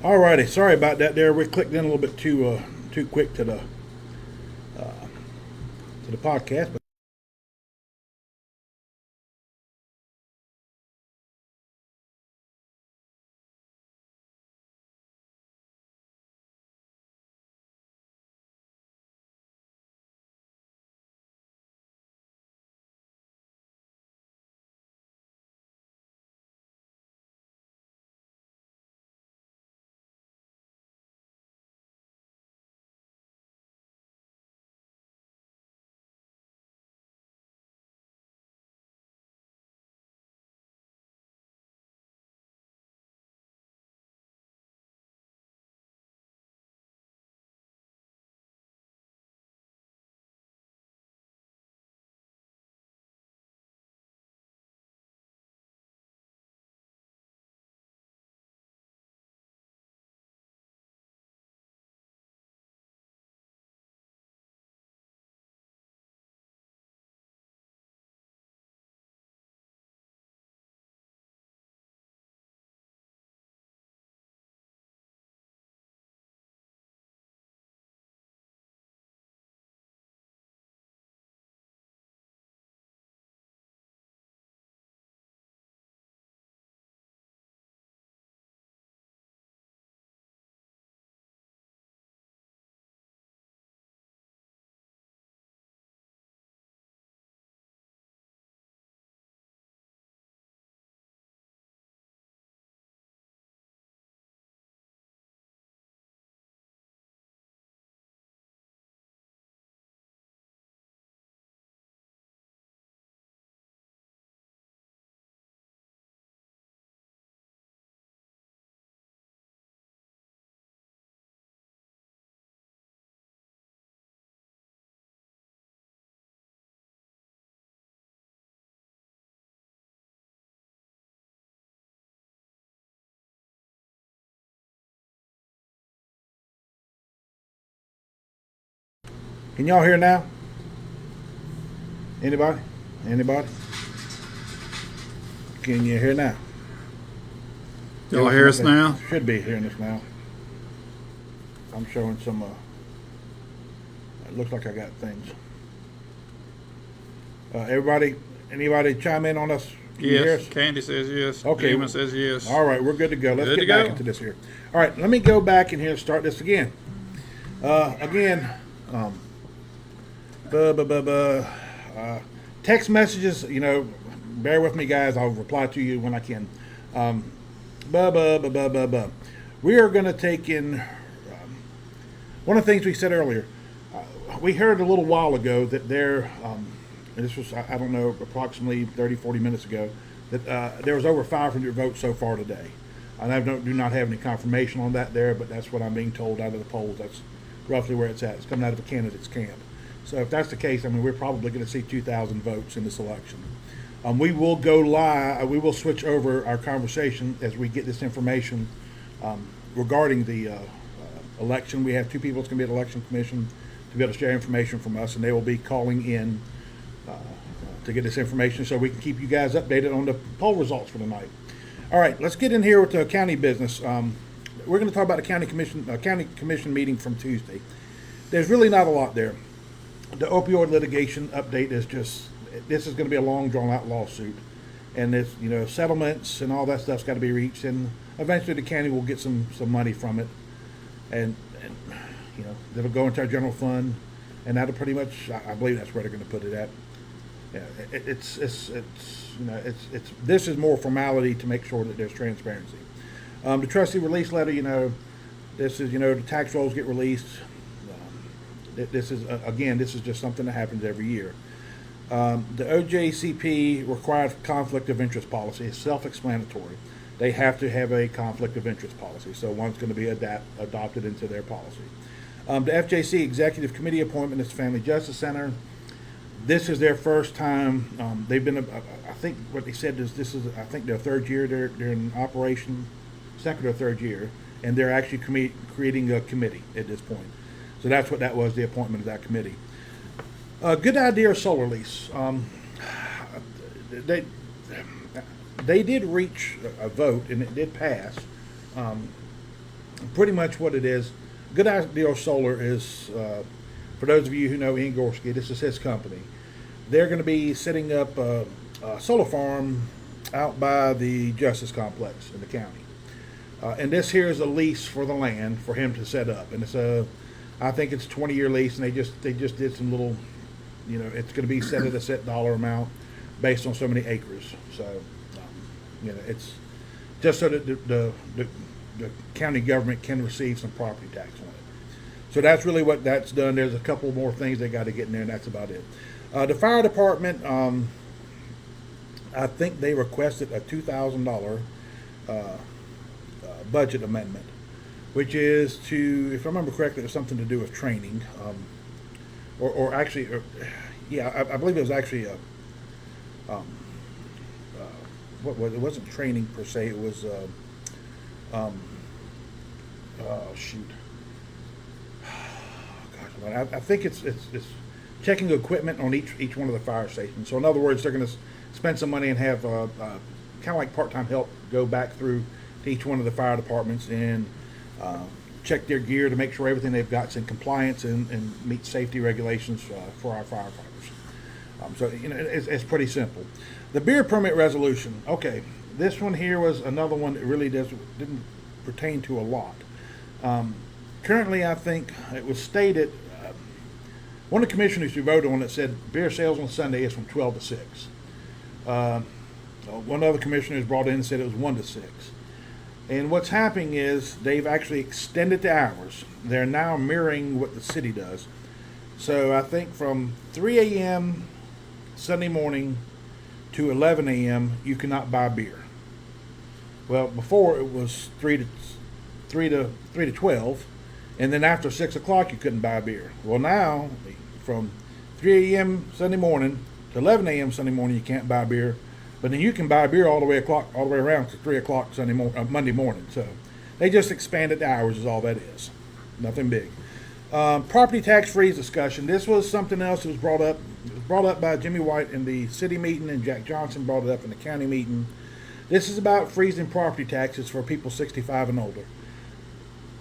Alrighty, sorry about that. There, we clicked in a little bit too quick to the podcast. But can y'all hear now? Anybody? Anybody? Can you hear now? Y'all hear us now? Should be hearing us now. I'm showing some. It looks like I got things. Everybody, anybody chime in on us? Can you hear Yes. us? Candy says yes. Okay. Demon says yes. All right, we're good to go. Let's Good get to back go. into this here. All right, let me go back in here and start this again. Again, text messages, bear with me, guys. I'll reply to you when I can. We are going to take in one of the things we said earlier. We heard a little while ago that there, and this was, I don't know, approximately 30, 40 minutes ago, that there was over 500 votes so far today. And I do not have any confirmation on that there, but that's what I'm being told out of the polls. That's roughly where it's at. It's coming out of the candidates' camp. So if that's the case, I mean, we're probably going to see 2,000 votes in this election. We will go live. We will switch over our conversation as we get this information regarding the election. We have two people that's going to be at the election commission to be able to share information from us, and they will be calling in to get this information so we can keep you guys updated on the poll results for tonight. All right, let's get in here with the county business. We're going to talk about the county commission meeting from Tuesday. There's really not a lot there. The opioid litigation update is just, this is going to be a long, drawn-out lawsuit, and it's, settlements and all that stuff's got to be reached, and eventually the county will get some money from it, and that'll go into our general fund, and that'll pretty much, I believe that's where they're going to put it at. Yeah, it's this is more formality to make sure that there's transparency. The trustee release letter, this is, the tax rolls get released. This is, again, this is just something that happens every year. The OJCP required conflict of interest policy is self-explanatory. They have to have a conflict of interest policy, so one's going to be adopted into their policy. The FJC Executive Committee appointment is Family Justice Center. This is their first time. They've been, I think what they said is this is, I think, their third year they're in operation, second or third year, and they're actually creating a committee at this point. So that's what that was, the appointment of that committee. Good idea, solar lease. They did reach a vote, and it did pass. Pretty much what it is, Good Idea Solar is, for those of you who know Ian Gorski, this is his company. They're going to be setting up a solar farm out by the Justice Complex in the county. And this here is a lease for the land for him to set up. And it's I think it's a 20-year lease, and they just did some little, it's going to be set at a set dollar amount based on so many acres. So, it's just so that the county government can receive some property tax on it. So that's really what that's done. There's a couple more things they got to get in there, and that's about it. The fire department, I think they requested a $2,000 budget amendment, which is to, if I remember correctly, it's something to do with training, or actually, I believe it was actually what was it? Wasn't training per se. It was I think it's checking equipment on each one of the fire stations. So in other words, they're going to spend some money and have kind of like part-time help go back through to each one of the fire departments and check their gear to make sure everything they've got is in compliance and meets safety regulations for our firefighters. So it's pretty simple. The beer permit resolution. Okay, this one here was another one that really didn't pertain to a lot. Currently, I think it was stated, one of the commissioners who voted on it said beer sales on Sunday is from 12 to 6. One other commissioner brought in and said it was 1 to 6. And what's happening is they've actually extended the hours. They're now mirroring what the city does. So I think from 3 a.m. Sunday morning to 11 a.m. you cannot buy beer. Well, before it was 3 to 12. And then after 6 o'clock, you couldn't buy beer. Well, now, from 3 a.m. Sunday morning to 11 a.m. Sunday morning, you can't buy beer. But then you can buy beer all the way around to 3 o'clock Monday morning. So they just expanded the hours is all that is. Nothing big. Property tax freeze discussion. This was something else that was brought up. It was brought up by Jimmy White in the city meeting, and Jack Johnson brought it up in the county meeting. This is about freezing property taxes for people 65 and older.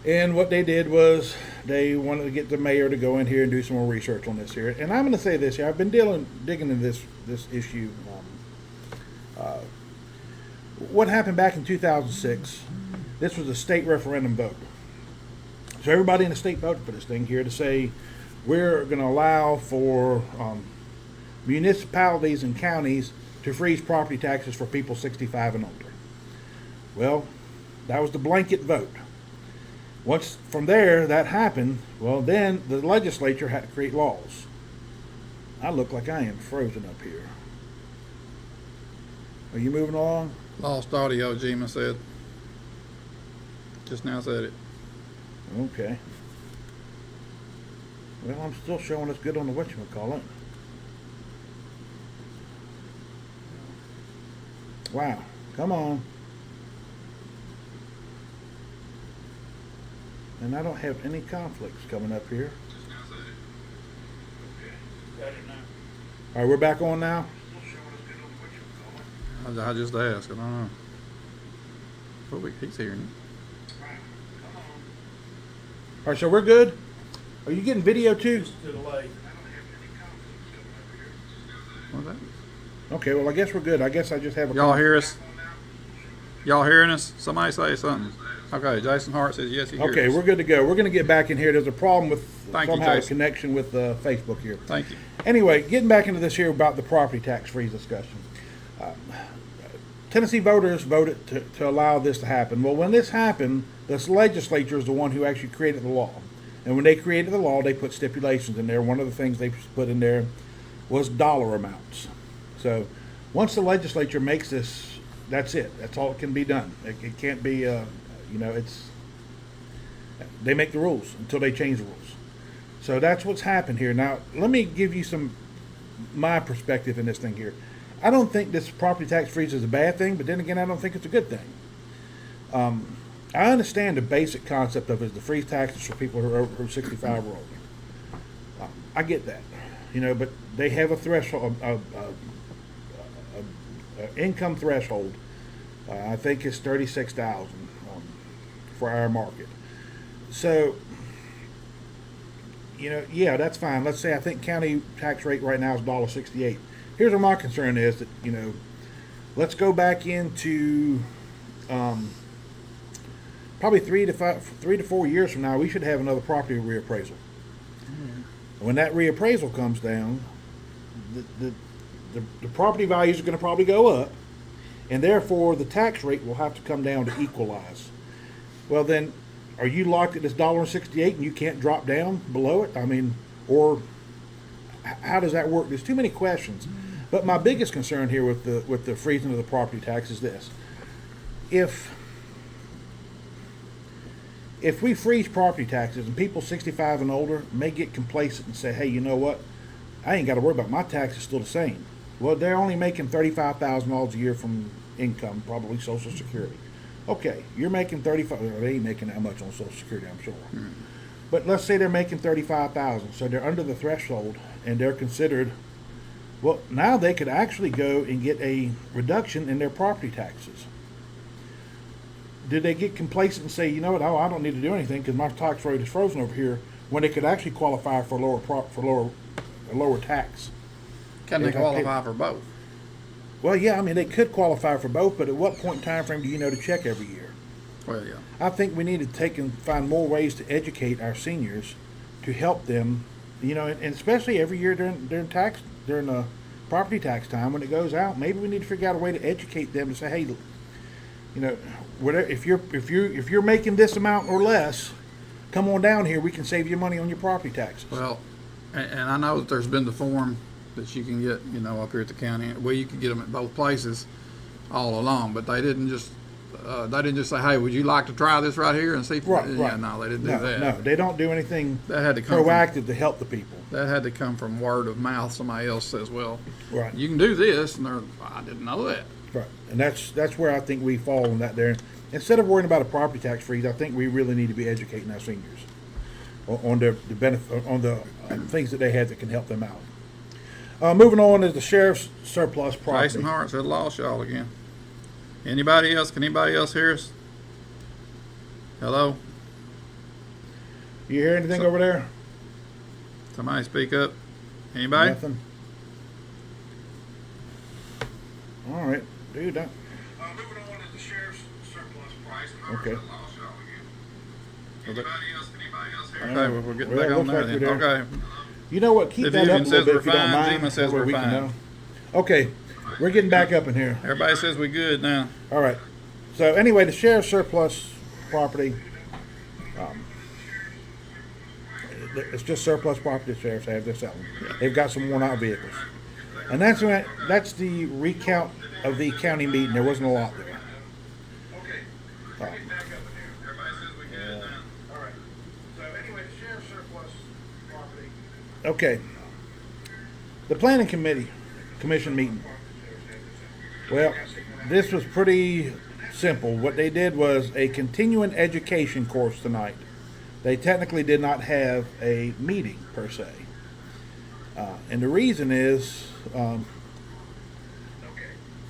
And what they did was they wanted to get the mayor to go in here and do some more research on this here. And I'm going to say this here. I've been digging into this issue. What happened back in 2006, this was a state referendum vote. So everybody in the state voted for this thing here to say we're going to allow for municipalities and counties to freeze property taxes for people 65 and older. Well, that was the blanket vote. Once from there that happened, well, then the legislature had to create laws. I look like I am frozen up here. Are you moving along? Lost audio, Gina said. Just now said it. Okay. Well, I'm still showing us good on the whatchamacallit. Wow. Come on. And I don't have any conflicts coming up here. All right, we're back on now. I just asked. I don't know. Well, he's hearing All right, so we're good. Are you getting video too? What's that? Okay, well I guess we're good. I guess I just have a. Y'all hear us? Y'all hearing us? Somebody say something. Okay, Jason Hart says yes, he hears Okay, us. we're good to go. We're going to get back in here. There's a problem with Thank you, somehow a Jason. connection with Facebook here. Thank you. Anyway, getting back into this here about the property tax freeze discussion. Tennessee voters voted to allow this to happen. Well, when this happened, this legislature is the one who actually created the law. And when they created the law, they put stipulations in there. One of the things they put in there was dollar amounts. So once the legislature makes this, that's it. That's all that can be done. It can't be, they make the rules until they change the rules. So that's what's happened here. Now, let me give you my perspective in this thing here. I don't think this property tax freeze is a bad thing, but then again, I don't think it's a good thing. I understand the basic concept of it is the freeze taxes for people who are over 65 or older. I get that, but they have a threshold, income threshold. I think it's 36,000 for our market. So, yeah, that's fine. Let's say I think county tax rate right now is $1.68. Here's where my concern is that, let's go back into probably 3 to 4 years from now, we should have another property reappraisal. When that reappraisal comes down, the property values are going to probably go up, and therefore the tax rate will have to come down to equalize. Well, then, are you locked at this $1.68 and you can't drop down below it? I mean, or how does that work? There's too many questions. But my biggest concern here with the freezing of the property tax is this: if we freeze property taxes and people 65 and older may get complacent and say, hey, you know what? I ain't got to worry about my taxes still the same. Well, they're only making $35,000 a year from income, probably Social Security. Okay, you're making 35. Well, they ain't making that much on Social Security, I'm sure. But let's say they're making 35,000, so they're under the threshold, and they're considered. Well, now they could actually go and get a reduction in their property taxes. Did they get complacent and say, you know what? Oh, I don't need to do anything because my tax rate is frozen over here, when they could actually qualify for a lower tax? Can they qualify for both? Well, yeah, I mean, they could qualify for both, but at what point in time frame do you know to check every year? Well, yeah. I think we need to take and find more ways to educate our seniors to help them, and especially every year during the property tax time when it goes out. Maybe we need to figure out a way to educate them to say, hey, whatever, if you're making this amount or less, come on down here. We can save you money on your property taxes. Well, and I know that there's been the form that you can get, up here at the county. Well, you can get them at both places all along, but they didn't just say, hey, would you like to try this right here and see? Right. Yeah, no, they didn't do that. No, they don't do anything That had to come proactive to help the people. That had to come from word of mouth. Somebody else says, well, Right. you can do this, and I didn't know that. Right, and that's where I think we fall on that there. Instead of worrying about a property tax freeze, I think we really need to be educating our seniors on the benefit, on the things that they have that can help them out. Moving on is the sheriff's surplus property. Jason Hart said, lost y'all again. Anybody else? Can anybody else hear us? Hello? You hear anything over there? Somebody speak up. Anybody? Nothing. All right, dude. Moving on is the sheriff's surplus price. Okay. Lost y'all again. Anybody else hear? Okay, well, we're getting Well, back on looks there like then. we're there. Okay. You know what? Keep The that up a Vivian little says bit we're if you don't fine. mind. Zima says that way we're we can fine. know. Okay, we're getting back up in here. Everybody says we good now. All right. So anyway, the sheriff's surplus property. It's just surplus property the sheriffs have. They're selling. They've got some worn out vehicles, and that's the recount of the county meeting. There wasn't a lot there. Okay. We're getting back up in here. Everybody says we good now. All right. So anyway, the sheriff's surplus property. Okay. The planning commission meeting. Well, this was pretty simple. What they did was a continuing education course tonight. They technically did not have a meeting per se. And the reason is Okay.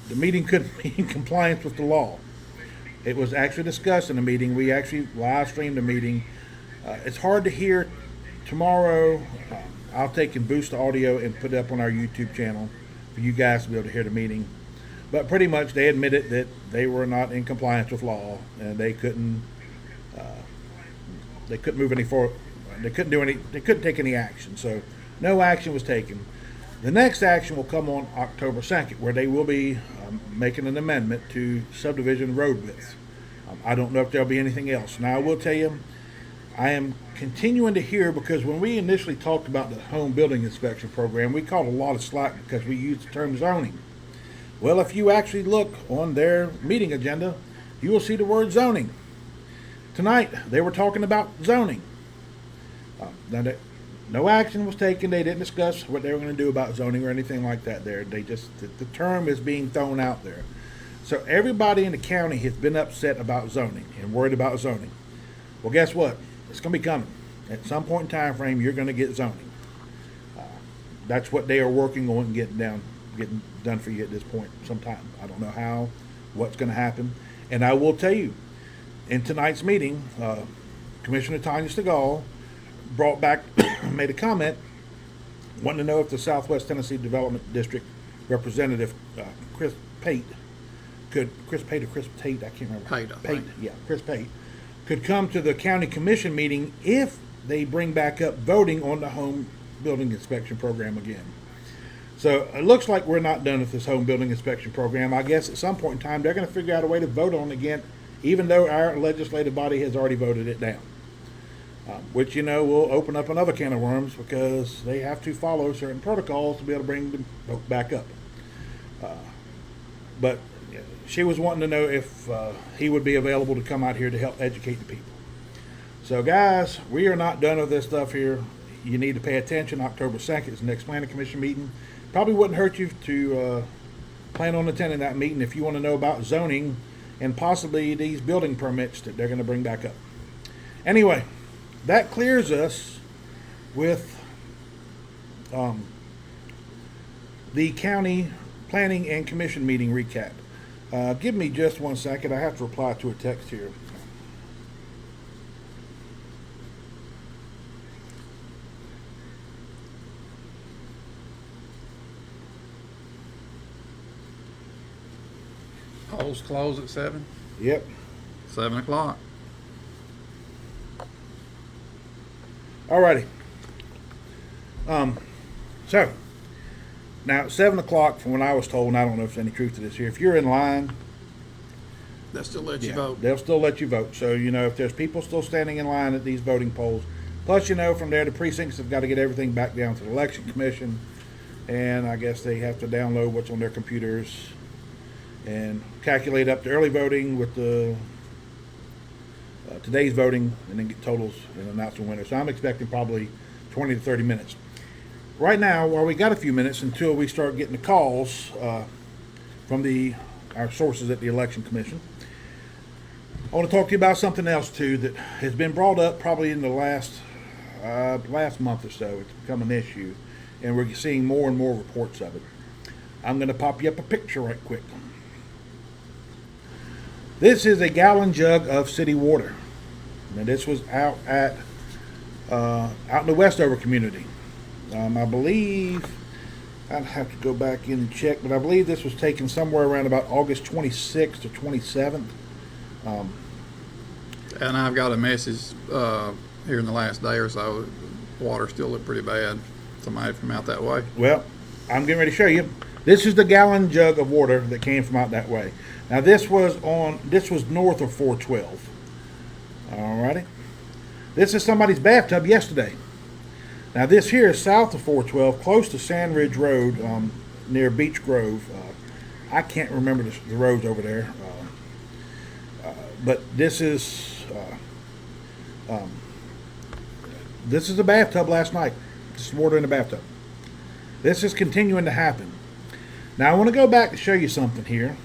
the meeting couldn't be in compliance with the law. It was actually discussed in the meeting. We actually live streamed the meeting. It's hard to hear tomorrow. I'll take and boost the audio and put it up on our YouTube channel for you guys to be able to hear the meeting. But pretty much they admitted that they were not in compliance with law and they couldn't move any forward. They couldn't take any action. So no action was taken. The next action will come on October 2nd, where they will be making an amendment to subdivision road width. I don't know if there'll be anything else. Now, I will tell you, I am continuing to hear, because when we initially talked about the home building inspection program, we caught a lot of slack because we used the term zoning. Well, if you actually look on their meeting agenda, you will see the word zoning. Tonight, they were talking about zoning. No action was taken. They didn't discuss what they were going to do about zoning or anything like that there. The term is being thrown out there. So everybody in the county has been upset about zoning and worried about zoning. Well, guess what? It's going to be coming. At some point in time frame, you're going to get zoning. That's what they are working on and getting done for you at this point sometime. I don't know what's going to happen. And I will tell you, in tonight's meeting, Commissioner Tanya Stegall brought back, made a comment, wanting to know if the Southwest Tennessee Development District representative, Chris Tate, I can't remember. Chris Pate, could come to the county commission meeting if they bring back up voting on the home building inspection program again. So it looks like we're not done with this home building inspection program. I guess at some point in time, they're going to figure out a way to vote on it again, even though our legislative body has already voted it down. Which, will open up another can of worms because they have to follow certain protocols to be able to bring the vote back up. But she was wanting to know if he would be available to come out here to help educate the people. So, guys, we are not done with this stuff here. You need to pay attention. October 2nd is the next planning commission meeting. Probably wouldn't hurt you to plan on attending that meeting if you want to know about zoning and possibly these building permits that they're going to bring back up. Anyway, that clears us with the county planning and commission meeting recap. Give me just 1 second. I have to reply to a text here. Polls close at 7? Yep. 7 o'clock. Alrighty. So now 7 o'clock, from when I was told, and I don't know if there's any truth to this here, if you're in line, They'll still let you vote. they'll still let you vote. So, if there's people still standing in line at these voting polls, plus, from there, the precincts have got to get everything back down to the election commission, and I guess they have to download what's on their computers and calculate up the early voting with the today's voting, and then get totals and announce the winner. So I'm expecting probably 20 to 30 minutes. Right now, while we got a few minutes until we start getting the calls from our sources at the election commission, I want to talk to you about something else too that has been brought up probably in the last month or so. It's become an issue, and we're seeing more and more reports of it. I'm going to pop you up a picture right quick. This is a gallon jug of city water. And this was out in the Westover community. I believe, I'd have to go back in and check, but I believe this was taken somewhere around about August 26th or 27th. And I've got a message here in the last day or so. Water still looked pretty bad. Somebody from out that way. Well, I'm getting ready to show you. This is the gallon jug of water that came from out that way. Now this was north of 412. Alrighty. This is somebody's bathtub yesterday. Now this here is south of 412, close to Sand Ridge Road, near Beech Grove. I can't remember the roads over there. But this is the bathtub last night. Just water in the bathtub. This is continuing to happen. Now I want to go back to show you something here.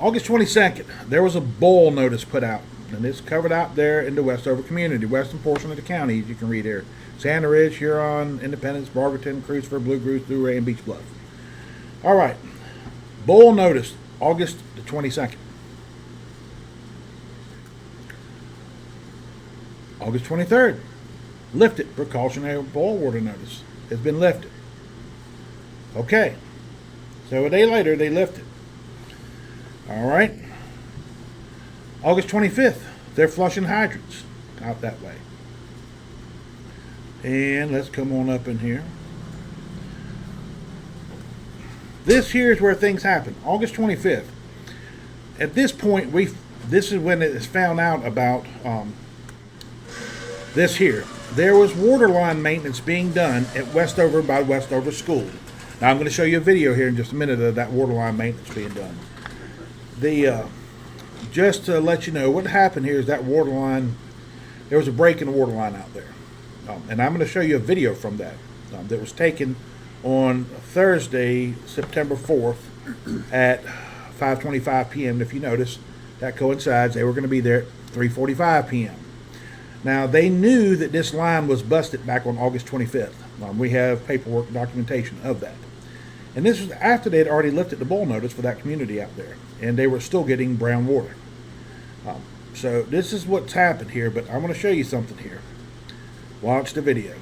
August 22nd, there was a boil notice put out And it's covered out there in the Westover community, western portion of the county, as you can read here. Santa Ridge, Huron, Independence, Barberton, Crucifer, Blue Goose, Blue Ray, and Beach Bluff. All right. Bull notice, August the 22nd. August 23rd. Lifted. Precautionary boil water notice has been lifted. Okay. So a day later, they lifted. All right. August 25th, they're flushing hydrants out that way. And let's come on up in here. This here is where things happen. August 25th. At this point, this is when it is found out about this here. There was water line maintenance being done at Westover by Westover School. Now I'm going to show you a video here in just a minute of that water line maintenance being done. Just to let you know, what happened here is that water line, there was a break in the water line out there. And I'm going to show you a video from that that was taken on Thursday, September 4th at 5:25 p.m. If you notice, that coincides. They were going to be there at 3:45 p.m. Now, they knew that this line was busted back on August 25th. We have paperwork documentation of that. And this was after they had already lifted the boil notice for that community out there. And they were still getting brown water. So this is what's happened here, but I want to show you something here. Watch the video.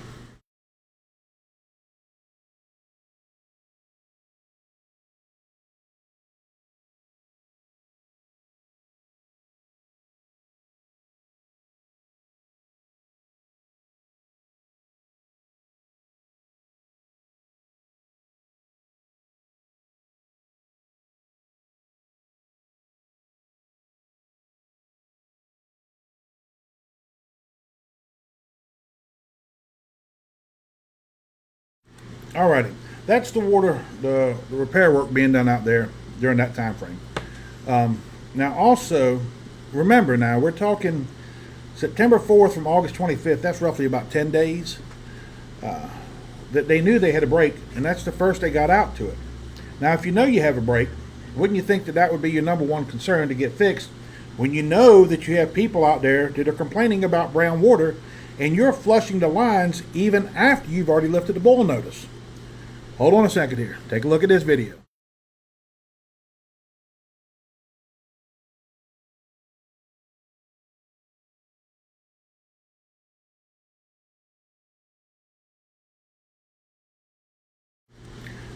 Alrighty, that's the water, the repair work being done out there during that time frame. Now also, remember now, we're talking September 4th from August 25th, that's roughly about 10 days, that they knew they had a break, and that's the first they got out to it. Now if you know you have a break, wouldn't you think that that would be your number one concern to get fixed when you know that you have people out there that are complaining about brown water and you're flushing the lines even after you've already lifted the boil notice? Hold on a second here. Take a look at this video.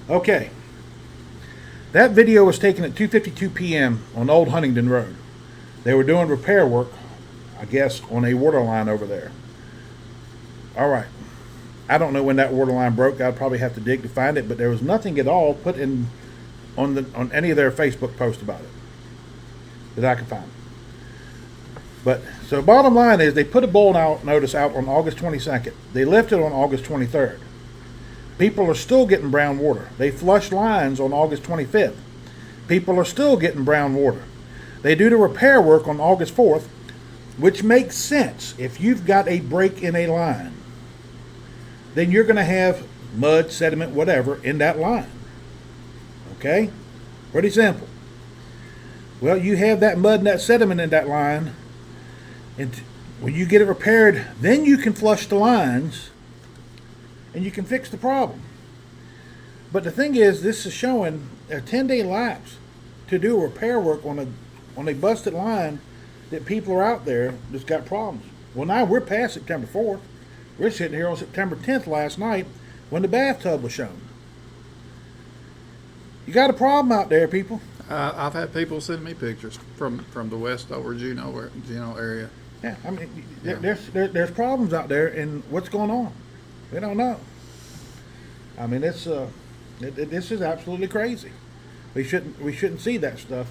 Okay. That video was taken at 2:52 p.m. on Old Huntington Road. They were doing repair work, I guess, on a water line over there. All right. I don't know when that water line broke. I'd probably have to dig to find it, but there was nothing at all put in on any of their Facebook posts about it that I could find. But so bottom line is they put a boil notice out on August 22nd. They lifted on August 23rd. People are still getting brown water. They flushed lines on August 25th. People are still getting brown water. They do the repair work on August 4th, which makes sense. If you've got a break in a line, then you're going to have mud, sediment, whatever in that line. Okay? Pretty simple. Well, you have that mud and that sediment in that line, and when you get it repaired, then you can flush the lines and you can fix the problem. But the thing is, this is showing a 10-day lapse to do repair work on a busted line that people are out there that's got problems. Well, now we're past September 4th. We're sitting here on September 10th last night when the bathtub was shown. You got a problem out there, people. I've had people send me pictures from the Westover Juneau area. Yeah, I mean, there's problems out there, and what's going on? We don't know. I mean, this is absolutely crazy. We shouldn't see that stuff.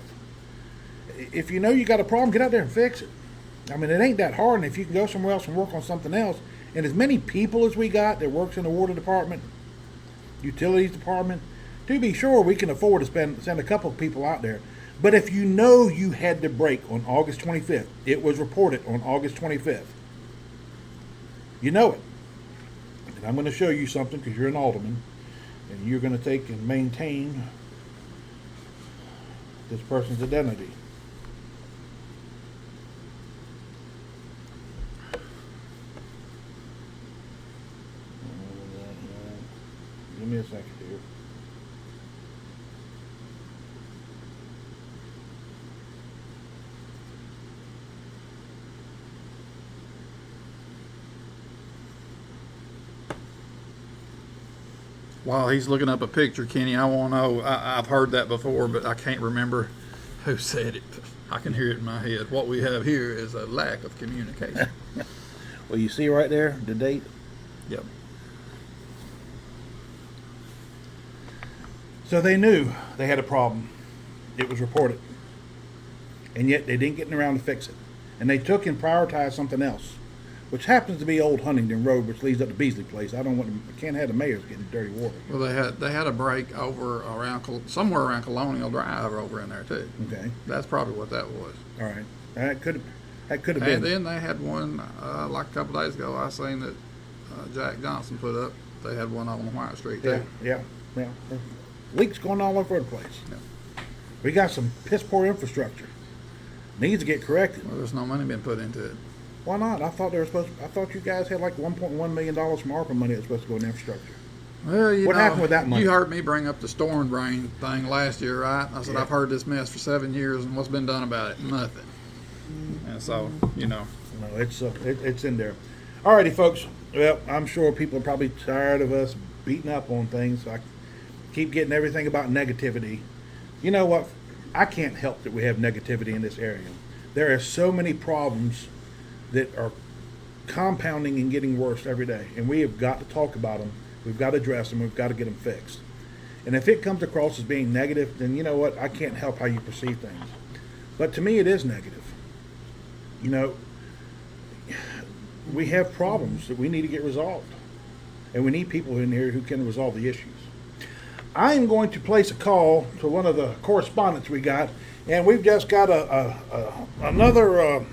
If you know you got a problem, get out there and fix it. I mean, it ain't that hard, and if you can go somewhere else and work on something else, and as many people as we got that works in the water department, utilities department, to be sure, we can afford to send a couple of people out there. But if you know you had the break on August 25th, it was reported on August 25th, you know it. And I'm going to show you something because you're an alderman, and you're going to take and maintain this person's identity. Give me a second here. While he's looking up a picture, Kenny, I want to know, I've heard that before, but I can't remember who said it. I can hear it in my head. What we have here is a lack of communication. Well, you see right there, the date? Yep. So they knew they had a problem. It was reported. And yet they didn't get around to fix it. And they took and prioritized something else, which happens to be Old Huntington Road, which leads up to Beasley Place. I can't have the mayors getting dirty water. Well, they had a break over around somewhere around Colonial Drive over in there too. Okay. That's probably what that was. All right. That could have been. And then they had one like a couple days ago. I seen that Jack Johnson put up. They had one on White Street too. Yeah. Leaks going all over the place. Yeah. We got some piss poor infrastructure. Needs to get corrected. Well, there's no money being put into it. Why not? I thought you guys had like $1.1 million from ARPA money that was supposed to go in infrastructure. Well, What happened with that money? You heard me bring up the storm drain thing last year, right? I said Yeah. I've heard this mess for 7 years, and what's been done about it? Nothing. And so, No, it's in there. Alrighty, folks. Well, I'm sure people are probably tired of us beating up on things. So I keep getting everything about negativity. You know what? I can't help that we have negativity in this area. There are so many problems that are compounding and getting worse every day, and we have got to talk about them. We've got to address them. We've got to get them fixed. And if it comes across as being negative, then you know what? I can't help how you perceive things. But to me, it is negative. You know, we have problems that we need to get resolved, and we need people in here who can resolve the issues. I am going to place a call to one of the correspondents we got, and we've just got another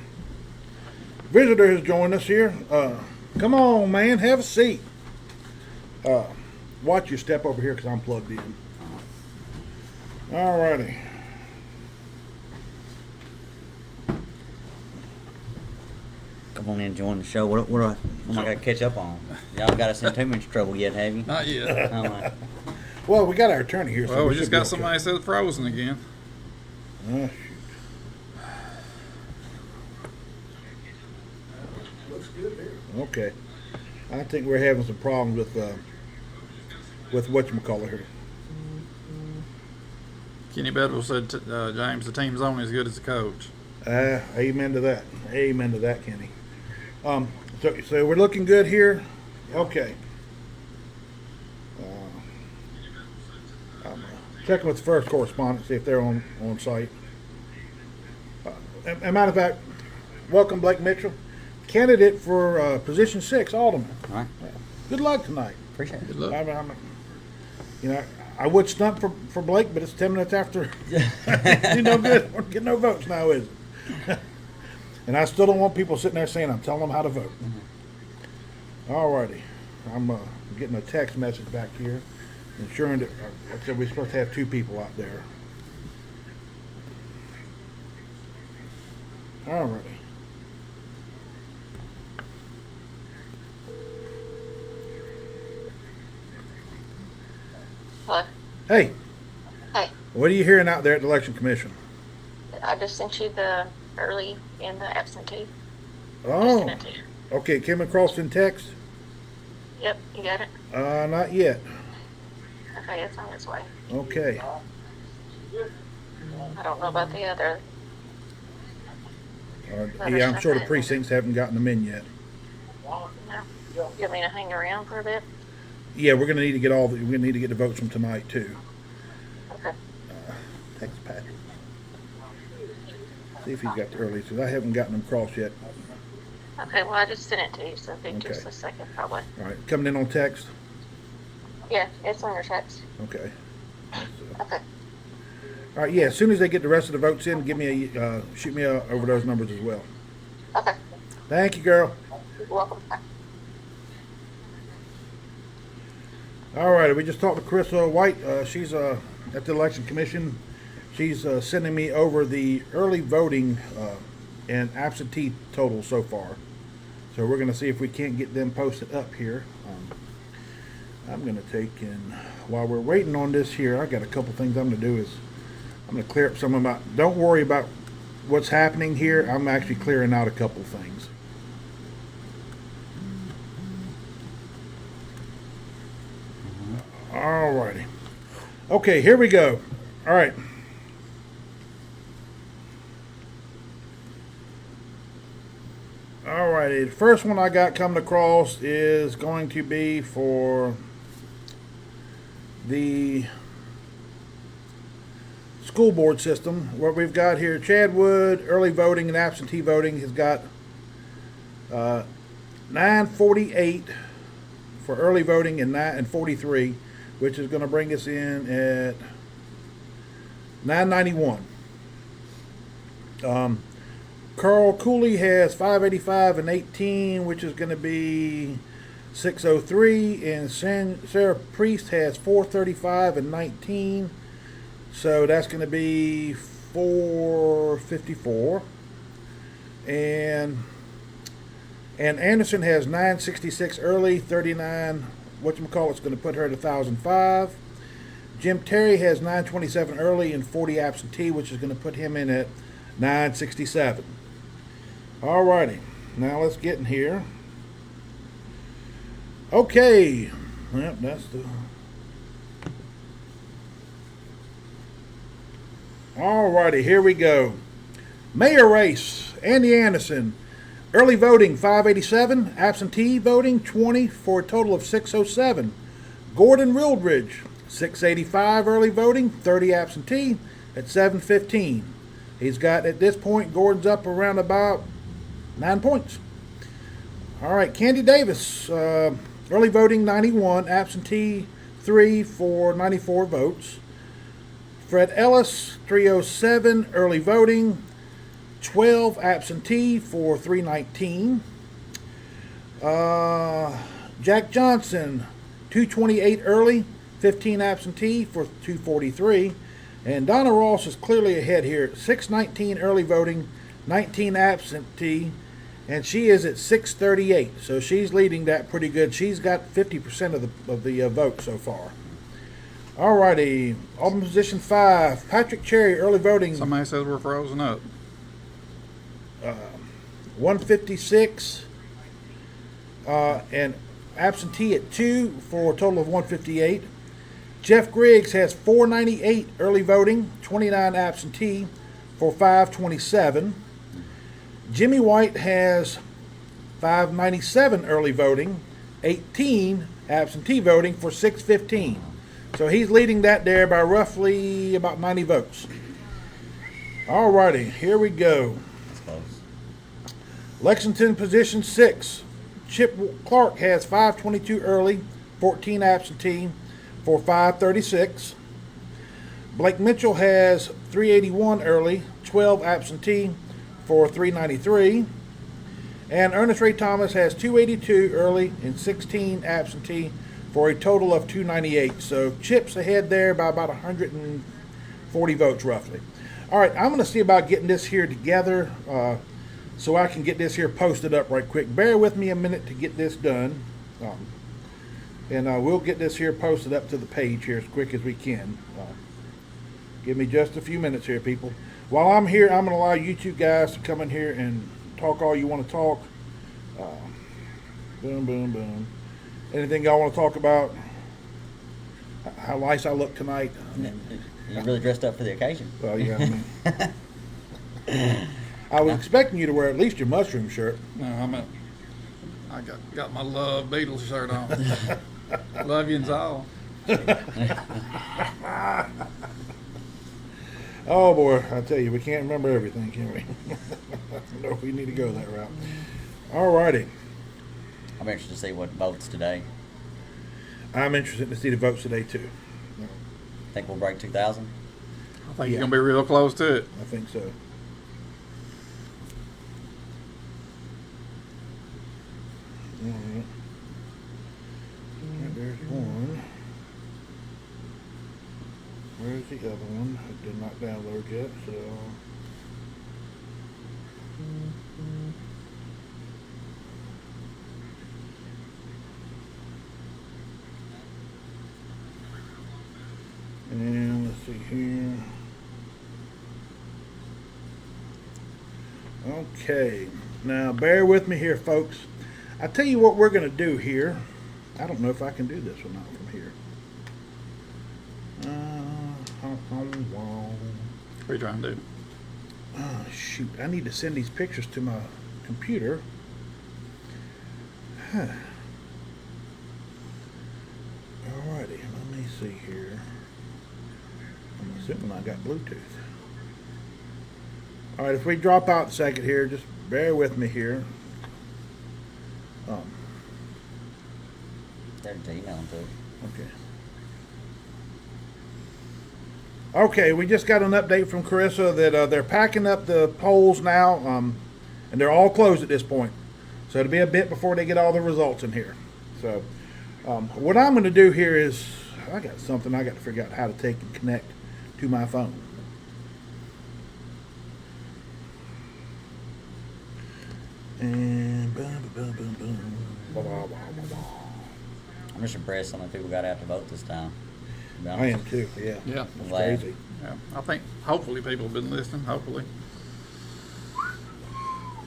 visitor has joined us here. Come on, man, have a seat. Watch your step over here because I'm plugged in. All righty. Come on in and join the show. What am I got to catch up on? Y'all got us in too much trouble yet, have you? not yet. All right. Well, we got our attorney here. Well, we should just be got okay. somebody said frozen again. Shoot. Okay. I think we're having some problems with whatchamacallit here. Kenny Bedwell said, James, the team's only as good as the coach. Amen to that. Amen to that, Kenny. So we're looking good here. Okay. I'm checking with the first correspondent, see if they're on site. As a matter of fact, welcome Blake Mitchell, candidate for position 6, Alderman. All right. Good luck tonight. Appreciate it. Good luck. I would stunt for Blake, but it's 10 minutes after. It's no good. We're getting no votes now, is it? And I still don't want people sitting there saying I'm telling them how to vote. All righty. I'm getting a text message back here, ensuring that I said we're supposed to have 2 people out there. All righty. Hello. Hey, Hey, what are you hearing out there at the Election Commission? I just sent you the early and the absentee. Just Oh, sent it to you. okay. Came across in text? Yep, you got it? Not yet. Okay, it's on its way. Okay. I don't know about the other. Yeah, I'm sure the precincts haven't gotten them in yet. No. You want me to hang around for a bit? Yeah, we're gonna need to get we're gonna need to get the votes from tonight too. Okay. Text Patrick. See if he's got the early, because I haven't gotten them across yet. Okay, well, I just sent it to you, so it'll be just Okay. a second probably. All right, coming in on text? Yeah, it's on your text. Okay. Okay. All right, yeah, as soon as they get the rest of the votes in, give me shoot me over those numbers as well. Okay. Thank you, girl. You're welcome. All right, we just talked to Chris White. She's at the Election Commission. She's sending me over the early voting and absentee totals so far. So we're going to see if we can't get them posted up here. I'm gonna take and while we're waiting on this here, I got a couple things I'm gonna do is I'm gonna clear up some of my. Don't worry about what's happening here. I'm actually clearing out a couple things. Alrighty. Okay, here we go. All right. Alrighty, the first one I got coming across is going to be for the school board system. What we've got here, Chadwood, early voting and absentee voting has got 948 for early voting and 43, which is going to bring us in at 991. Carl Cooley has 585 and 18, which is going to be 603, and Sarah Priest has 435 and 19, so that's going to be 454. And Anderson has 966 early, 39. Whatchamacallit's going to put her at 1,005. Jim Terry has 927 early and 40 absentee, which is going to put him in at 967. Alrighty, now let's get in here. Okay, yep, that's the. Alrighty, here we go. Mayor race, Andy Anderson. Early voting 587, absentee voting 20 for a total of 607. Gordon Rildridge 685 early voting, 30 absentee at 715. He's got, at this point, Gordon's up around about 9 points. All right, Candy Davis, early voting 91, absentee 3 for 94 votes. Fred Ellis 307, early voting 12 absentee for 319. Jack Johnson 228 early, 15 absentee for 243. And Donna Ross is clearly ahead here. 619 early voting, 19 absentee, and she is at 638. So she's leading that pretty good. She's got 50% of the vote so far. Alrighty, Alderman position 5, Patrick Cherry, early voting. Somebody says we're frozen up. 156, and absentee at 2 for a total of 158. Jeff Griggs has 498 early voting, 29 absentee for 527. Jimmy White has 597 early voting, 18 absentee voting for 615. So he's leading that there by roughly about 90 votes. Alrighty, here we go. Lexington position 6. Chip Clark has 522 early, 14 absentee for 536. Blake Mitchell has 381 early, 12 absentee for 393. And Ernest Ray Thomas has 282 early and 16 absentee for a total of 298. So Chip's ahead there by about 140 votes roughly. All right, I'm going to see about getting this here together so I can get this here posted up right quick. Bear with me a minute to get this done. And we'll get this here posted up to the page here as quick as we can. Give me just a few minutes here, people. While I'm here, I'm going to allow you two guys to come in here and talk all you want to talk. Boom, boom, boom. Anything y'all want to talk about? How nice I look tonight? You really dressed up for the occasion. Well, yeah, I mean. I was expecting you to wear at least your mushroom shirt. No, I got my Love Beatles shirt on. Love yous all. Oh boy, I tell you, we can't remember everything, can we? I don't know if we need to go that route. Alrighty. I'm interested to see what votes today. I'm interested to see the votes today too. Think we'll break 2,000? I think you're gonna be real close to it. I think so. Alright. There's one. Where's the other one? It did not download yet, so. And let's see here. Okay, now bear with me here, folks. I tell you what we're going to do here. I don't know if I can do this or not from here. What are you trying to do? Oh, shoot, I need to send these pictures to my computer. Huh. Alrighty, let me see here. I'm assuming I got Bluetooth. Alright, if we drop out a second here, just bear with me here. They're to email them to. Okay. Okay, we just got an update from Carissa that they're packing up the polls now, and they're all closed at this point. So it'll be a bit before they get all the results in here. So what I'm going to do here is, I got something I got to figure out how to take and connect to my phone. And boom, boom, boom, boom, blah, blah, blah, blah, blah. I'm just impressed how many people got out to vote this time. To be I honest. am too, yeah. Yeah. It's Glad. crazy. Yeah, I think hopefully people have been listening. Hopefully.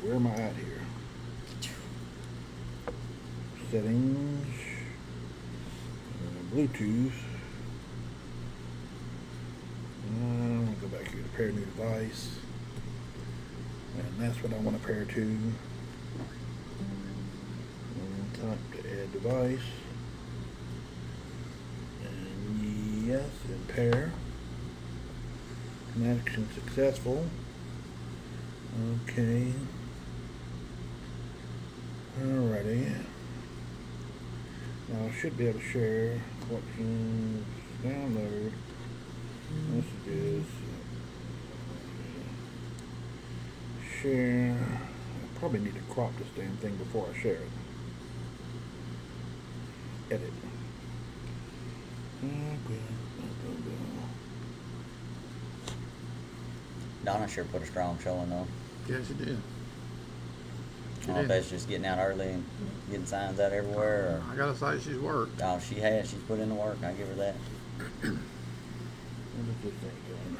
Where am I at here? Settings, Bluetooth. I'm gonna go back here to pair new device, and that's what I want to pair to. And type to add device, and yes, and pair. Connection successful. Okay. Alrighty. Now I should be able to share collections, download, messages, share. I probably need to crop this damn thing before I share it. Edit. Donna sure put a strong showing though. Yes, you did. I don't know if that's just getting out early and getting signs out everywhere, I gotta say she's worked. or oh, she has. She's put in the work. I give her that. What is this thing doing?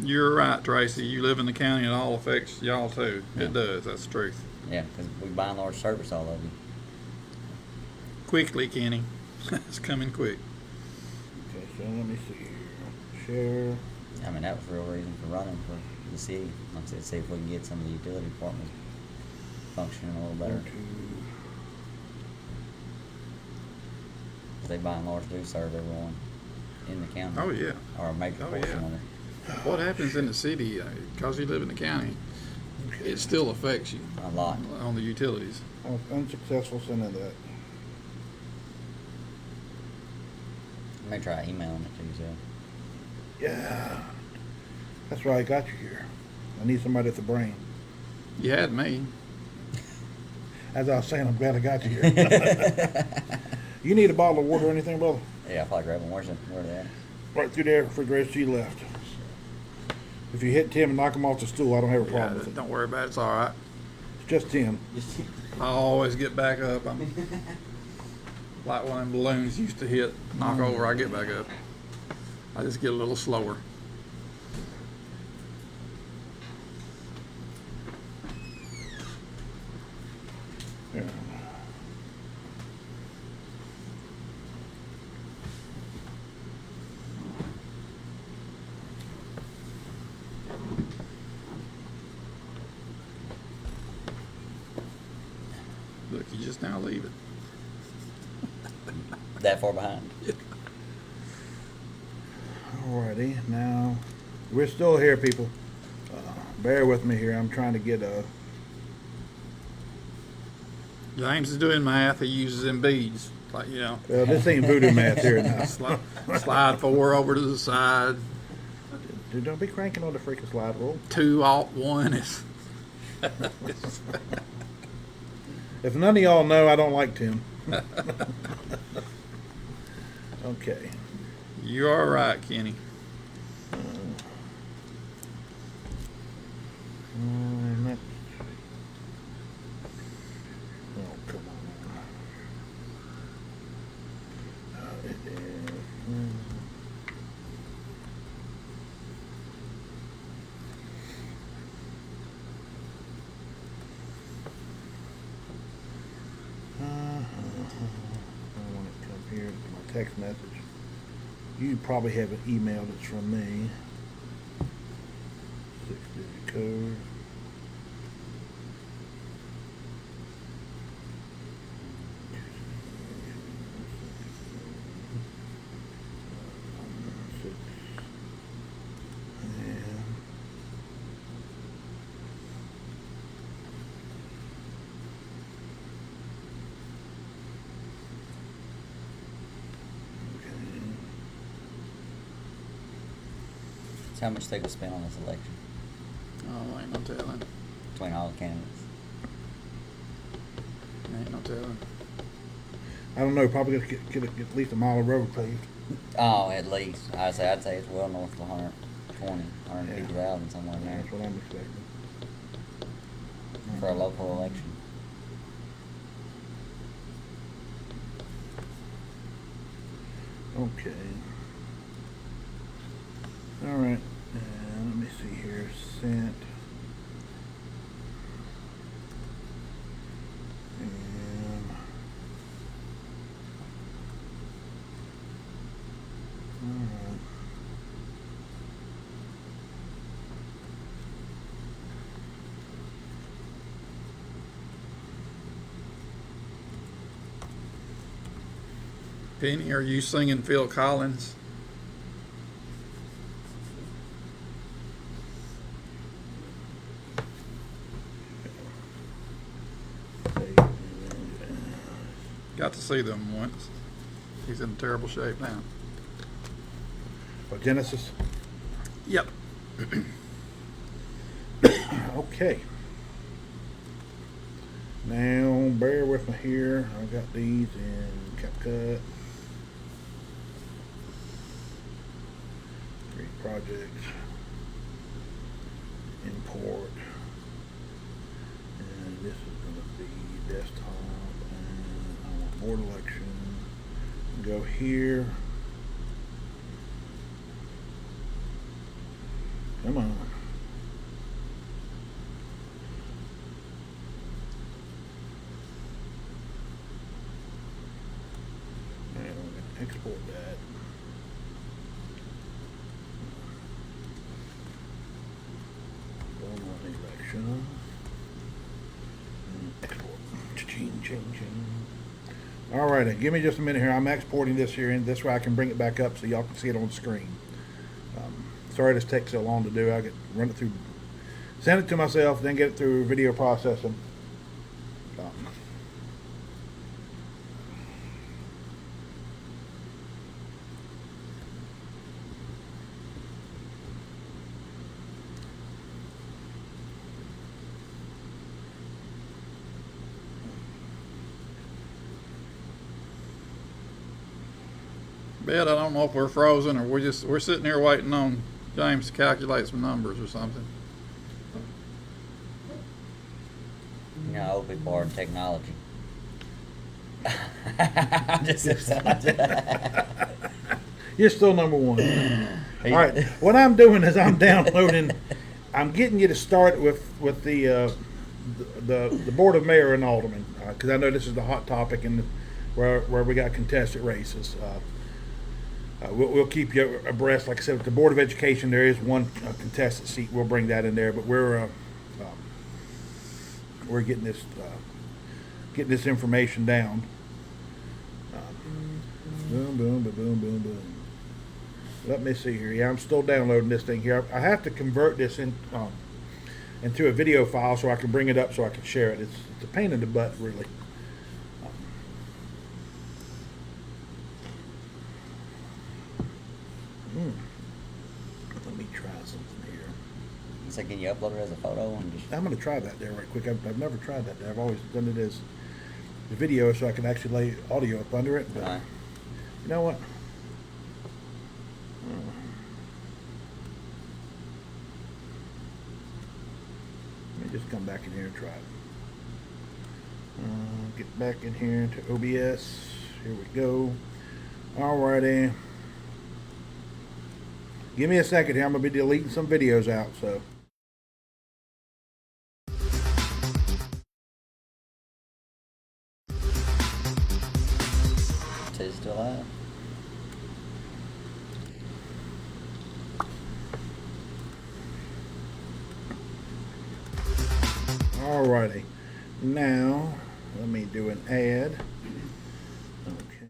You're right, Tracy. You live in the county, it all affects y'all too. It does. That's the truth. Yeah, because we by and large service all of you. Quickly, Kenny. It's coming quick. Okay, so let me see here. Share. I mean, that was the real reason for running for the city. Like I said, see if we can get some of the utility departments functioning a little better. Go to 'Cause they by and large do serve everyone in the county. Oh yeah. Or a major Oh, portion yeah. of it. What happens in the city, because you live in the county, it still affects you A lot. on the utilities. I was unsuccessful sending that. I may try emailing it to you, so. Yeah. That's why I got you here. I need somebody with a brain. You had me. As I was saying, I'm glad I got you here. You need a bottle of water or anything, brother? Yeah, I'll probably grab one. Where are they at? Right through there, refrigerator, she left. If you hit Tim and knock him off the stool, I don't have a Yeah, problem with it. don't worry about it. It's all right. It's just Tim. I always get back up. I'm like one of them balloons used to hit, knock over, I get back up. I just get a little slower. Yeah. Look, you just now leave it. That far behind. Alrighty, now we're still here, people. Bear with me here. I'm trying to get a. James is doing math. He uses them beads, like This ain't voodoo math here now. slide 4 over to the side. Dude, don't be cranking on the freaking slide rule. 2 alt 1 is. If none of y'all know, I don't like Tim. Okay. You are right, Kenny. Next. Oh, come on. I want it to come here to my text message. You probably have an email that's from me. 6-digit code. So how much they could spend on this election Oh, ain't no telling. between all the candidates? Ain't no telling. I don't know. Probably gonna get at least a mile of road paved. Oh, at least. I'd say it's well north of 120, 150,000 somewhere in there That's what I'm expecting. for a local election. Okay. All right. Let me see here. Sent. And. All right. Penny, are you singing Phil Collins? Got to see them once. He's in terrible shape now. Oh, Genesis. Yep. Okay. Now, bear with me here. I've got these in CapCut. Create projects. Import. And this is going to be desktop. And I want board election. Go here. Come on. And I'm going to export that. Go on election. And export. Ching. All right, give me just a minute here. I'm exporting this here, and this way I can bring it back up so y'all can see it on the screen. Sorry this takes so long to do. I get run it through, send it to myself, then get it through video processing. Bet I don't know if we're frozen or we're sitting here waiting on James to calculate some numbers or something. You know, old people are in technology. You're still number one. All right. What I'm doing is I'm downloading. I'm getting you to start with the board of mayor and aldermen, because I know this is the hot topic and where we got contested races. We'll keep you abreast. Like I said, with the board of education, there is one contested seat. We'll bring that in there, but we're getting this information down. Boom. Let me see here. Yeah, I'm still downloading this thing here. I have to convert this into a video file so I can bring it up so I can share it. It's a pain in the butt, really. Let me try something here. So can you upload it as a photo and just? I'm going to try that there right quick. I've never tried that there. I've always done it as the video so I can actually lay audio up under it. But Right. you know what? Let me just come back in here and try it. Get back in here into OBS. Here we go. Alrighty. Give me a second here. I'm gonna be deleting some videos out, so. Ted's still alive. Alrighty. Now, let me do an ad. Okay.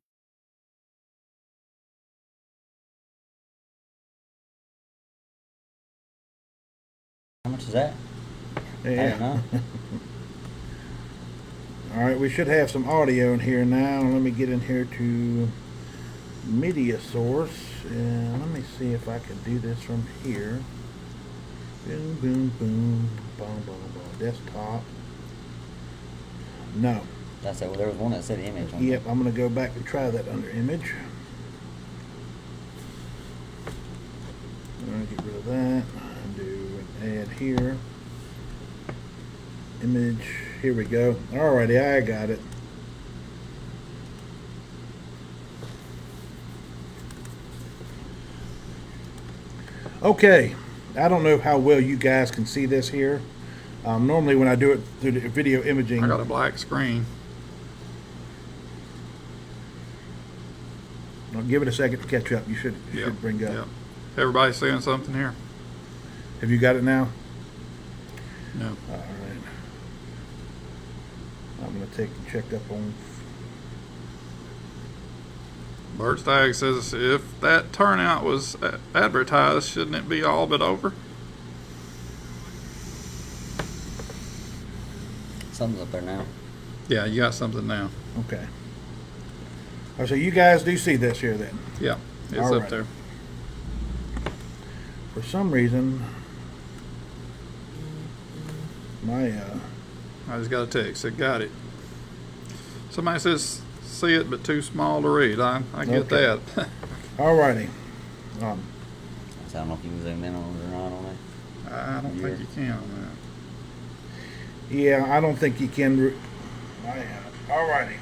How much is that? I don't Yeah. know. Alright, we should have some audio in here now. Let me get in here to media source. And let me see if I can do this from here. Boom, boom, boom. Boom, boom, boom. Desktop. No. That's it. There was one that said image. on Yep, I'm going to go back and try that under image. I'm going to get rid of that. And do an add here. Image. Here we go. Alrighty, I got it. Okay. I don't know how well you guys can see this here. Normally when I do it through the video imaging. I got a black screen. I'll give it a second to catch up. You should bring up. Yep. Everybody seeing something here? Have you got it now? No. All right. I'm going to take and check up on. Bert Stagg says if that turnout was advertised, shouldn't it be all but over? Something's up there now. Yeah, you got something now. Okay. Oh, so you guys do see this here then? Yeah, it's All up right. there. For some reason, my I just got a text. It got it. Somebody says see it, but too small to read. I get Okay. that. alrighty. So I don't know if you can zoom in on it or not on it. I don't think you can on that. Yeah, I don't think you can. Alrighty.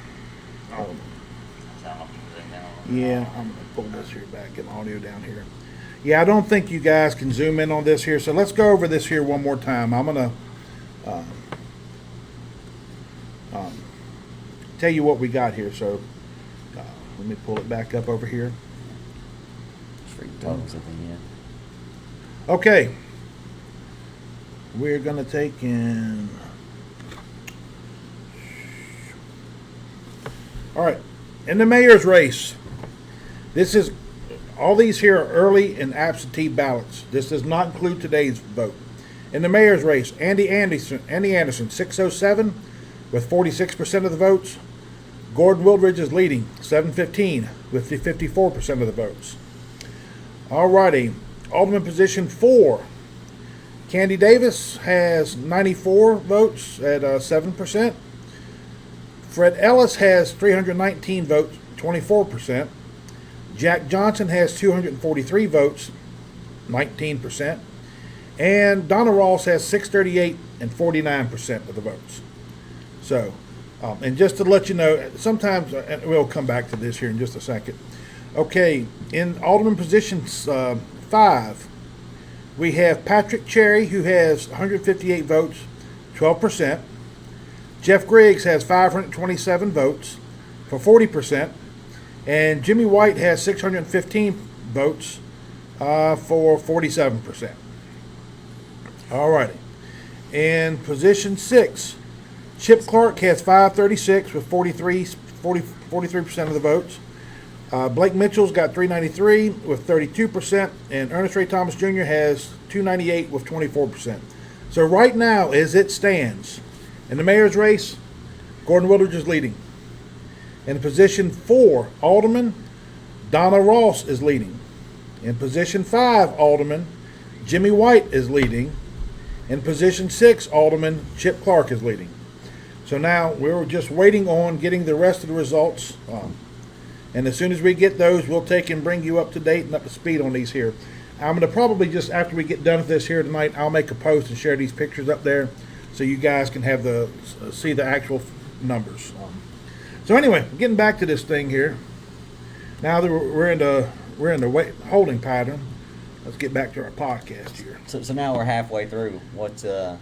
So I don't know if you can zoom in on it. Yeah, I'm gonna pull this here back, get audio down here. Yeah, I don't think you guys can zoom in on this here, so let's go over this here one more time. I'm gonna tell you what we got here. So let me pull it back up over here. Freaking totals at the end. Okay, we're gonna take in. All right, in the mayor's race, this is all these here are early and absentee ballots. This does not include today's vote. In the mayor's race, Andy Anderson, 607, with 46% of the votes. Gordon Wildridge is leading, 715, with the 54% of the votes. Alrighty, Alderman position 4. Candy Davis has 94 votes at 7%. Fred Ellis has 319 votes, 24%. Jack Johnson has 243 votes, 19%. And Donna Ross has 638 and 49% of the votes. So, and just to let you know, sometimes, and we'll come back to this here in just a second. Okay, in Alderman position 5, we have Patrick Cherry, who has 158 votes, 12%. Jeff Griggs has 527 votes for 40%. And Jimmy White has 615 votes for 47%. Alrighty. In position 6, Chip Clark has 536 with 43% of the votes. Blake Mitchell's got 393 with 32%, and Ernest Ray Thomas Jr. has 298 with 24%. So right now, as it stands, in the mayor's race, Gordon Wildridge is leading. In position 4, Alderman, Donna Ross is leading. In position 5, Alderman, Jimmy White is leading. In position 6, Alderman, Chip Clark is leading. So now we're just waiting on getting the rest of the results. And as soon as we get those, we'll take and bring you up to date and up to speed on these here. I'm going to probably just, after we get done with this here tonight, I'll make a post and share these pictures up there so you guys can have see the actual numbers. So anyway, getting back to this thing here. Now that we're in the holding pattern, let's get back to our podcast here. So now we're halfway through. What's your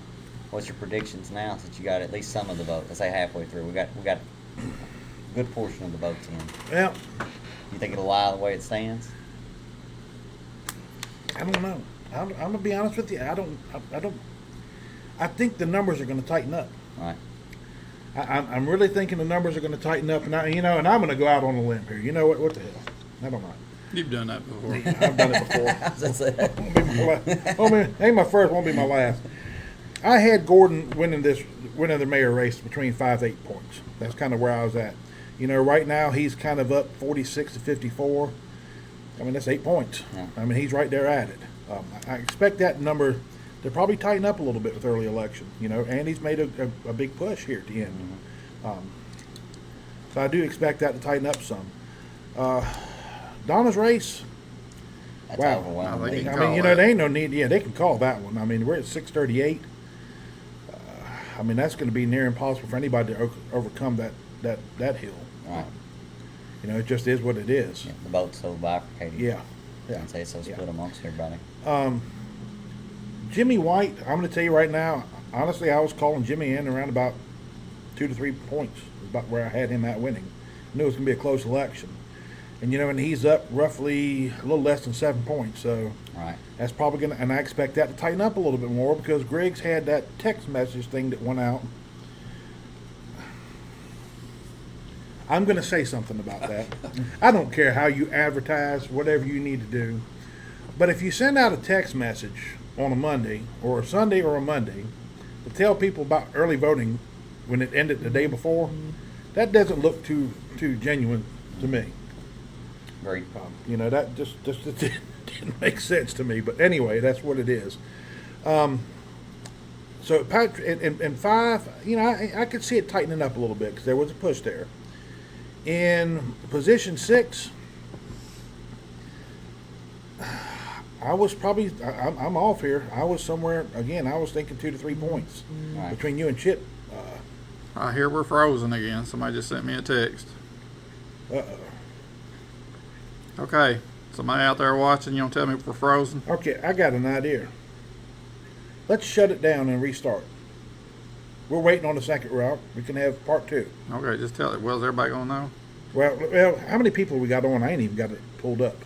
predictions now since you got at least some of the vote? Let's say halfway through. We got a good portion of the votes in. Well, You think it'll lie the way it stands? I don't know. I'm gonna be honest with you. I think the numbers are gonna tighten up. Right. I'm really thinking the numbers are gonna tighten up, and I'm gonna go out on a limb here. You know what? What the hell? I don't know. You've done that before. I've done it before. That's it. Won't be my last. Ain't my first. Won't be my last. I had Gordon winning the mayor race between 5 to 8 points. That's kind of where I was at. Right now he's kind of up 46 to 54. I mean, that's 8 points. Yeah. I mean, he's right there at it. I expect that number to probably tighten up a little bit with early election. And he's made a big push here at the end. So I do expect that to tighten up some. Donna's race. That's Wow. overwhelming. I think I can mean, call there that. ain't no need. Yeah, they can call that one. I mean, we're at 638. I mean, that's going to be near impossible for anybody to overcome that hill. Right. It just is what it is. Yeah, the vote's so bifurcated. Yeah. I'd say it's so split Yeah. amongst everybody. Jimmy White, I'm going to tell you right now, honestly, I was calling Jimmy in around about 2 to 3 points, about where I had him at winning. I knew it was going to be a close election. And he's up roughly a little less than 7 points. So Right. that's probably going to, and I expect that to tighten up a little bit more because Griggs had that text message thing that went out. I'm going to say something about that. I don't care how you advertise, whatever you need to do. But if you send out a text message on a Monday or a Sunday or a Monday to tell people about early voting when it ended the day before, that doesn't look too genuine to me. Great. That just didn't make sense to me. But anyway, that's what it is. So Patrick in 5, I could see it tightening up a little bit because there was a push there. In position 6, I was probably I'm off here. I was somewhere again. I was thinking 2 to 3 points Right. between you and Chip. I hear we're frozen again. Somebody just sent me a text. Okay. Somebody out there watching, you don't tell me if we're frozen? Okay, I got an idea. Let's shut it down and restart. We're waiting on the second route. We can have part 2. Okay, just tell it. Well, is everybody going to know? Well, how many people we got on? I ain't even got it pulled up.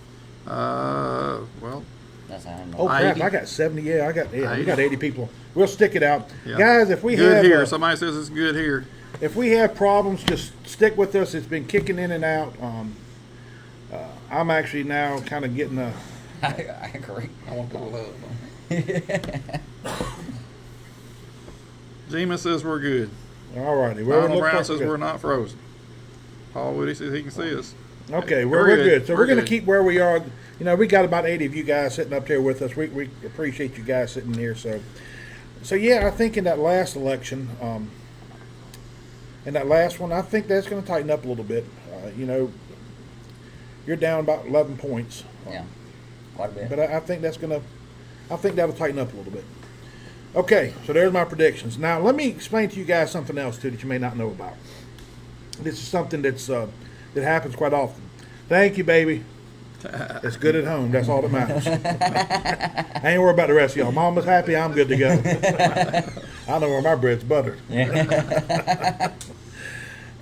Well, That's how I know. Oh crap! 80. I got 70. Yeah, we 80. got 80 people. We'll stick it out, yeah. guys. If we good have here. Somebody says it's good here. if we have problems, just stick with us. It's been kicking in and out. I'm actually now kind of getting a. I agree. I want to put a love on. Zima says we're good. All righty. Well, it Donald looks Brown like says good. we're not frozen. Paul Woody says he can see us. Okay, We're we're good. good. So We're we're going to good. keep where we are. We got about 80 of you guys sitting up there with us. We appreciate you guys sitting here. So yeah, I think in that last election, in that last one, I think that's going to tighten up a little bit. You're down about 11 points, Yeah. Quite a bit. but I think that'll tighten up a little bit. Okay, so there's my predictions. Now let me explain to you guys something else too that you may not know about. This is something that happens quite often. Thank you, baby. It's good at home. That's all that matters. I ain't worried about the rest of y'all. Mama's happy. I'm good to go. I know where my bread's buttered.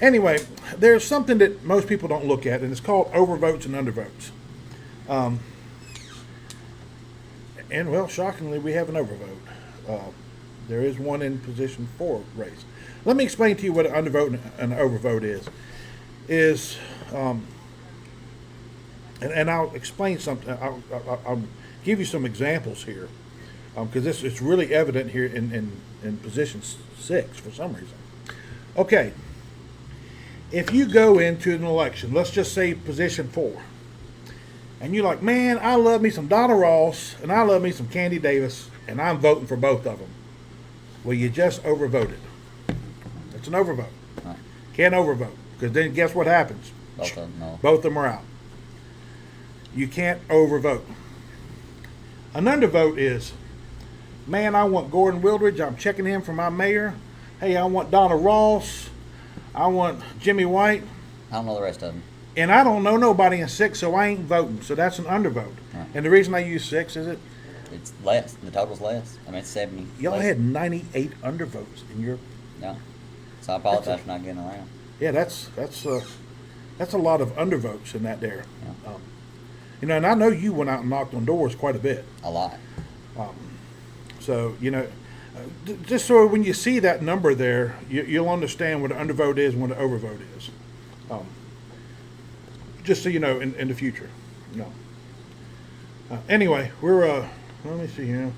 Anyway, there's something that most people don't look at, and it's called overvotes and undervotes. And well, shockingly, we have an overvote. There is one in position 4 race. Let me explain to you what an undervote and an overvote is. And I'll explain something. I'll give you some examples here, because it's really evident here in position 6 for some reason. Okay, if you go into an election, let's just say position 4, and you're like, man, I love me some Donna Ross and I love me some Candy Davis, and I'm voting for both of them. Well, you just overvoted. It's an overvote. Right. Can't overvote, because then guess what happens? Both of them, no. Both of them are out. You can't overvote. An undervote is, man, I want Gordon Wildridge. I'm checking him for my mayor. Hey, I want Donna Ross. I want Jimmy White. I don't know the rest of them. And I don't know nobody in 6, so I ain't voting. So that's an undervote. Right. And the reason I use 6 is It's less. The total's less. I mean, it's 70. y'all less. had 98 undervotes in your. Yeah. So I apologize for not getting around. Yeah, that's a lot of undervotes in that there. Yeah. You know, and I know you went out and knocked on doors quite a bit. A lot. So, you know, just so when you see that number there, you'll understand what an undervote is and what an overvote is. Just so you know in the future. No. Anyway, we're, let me see here.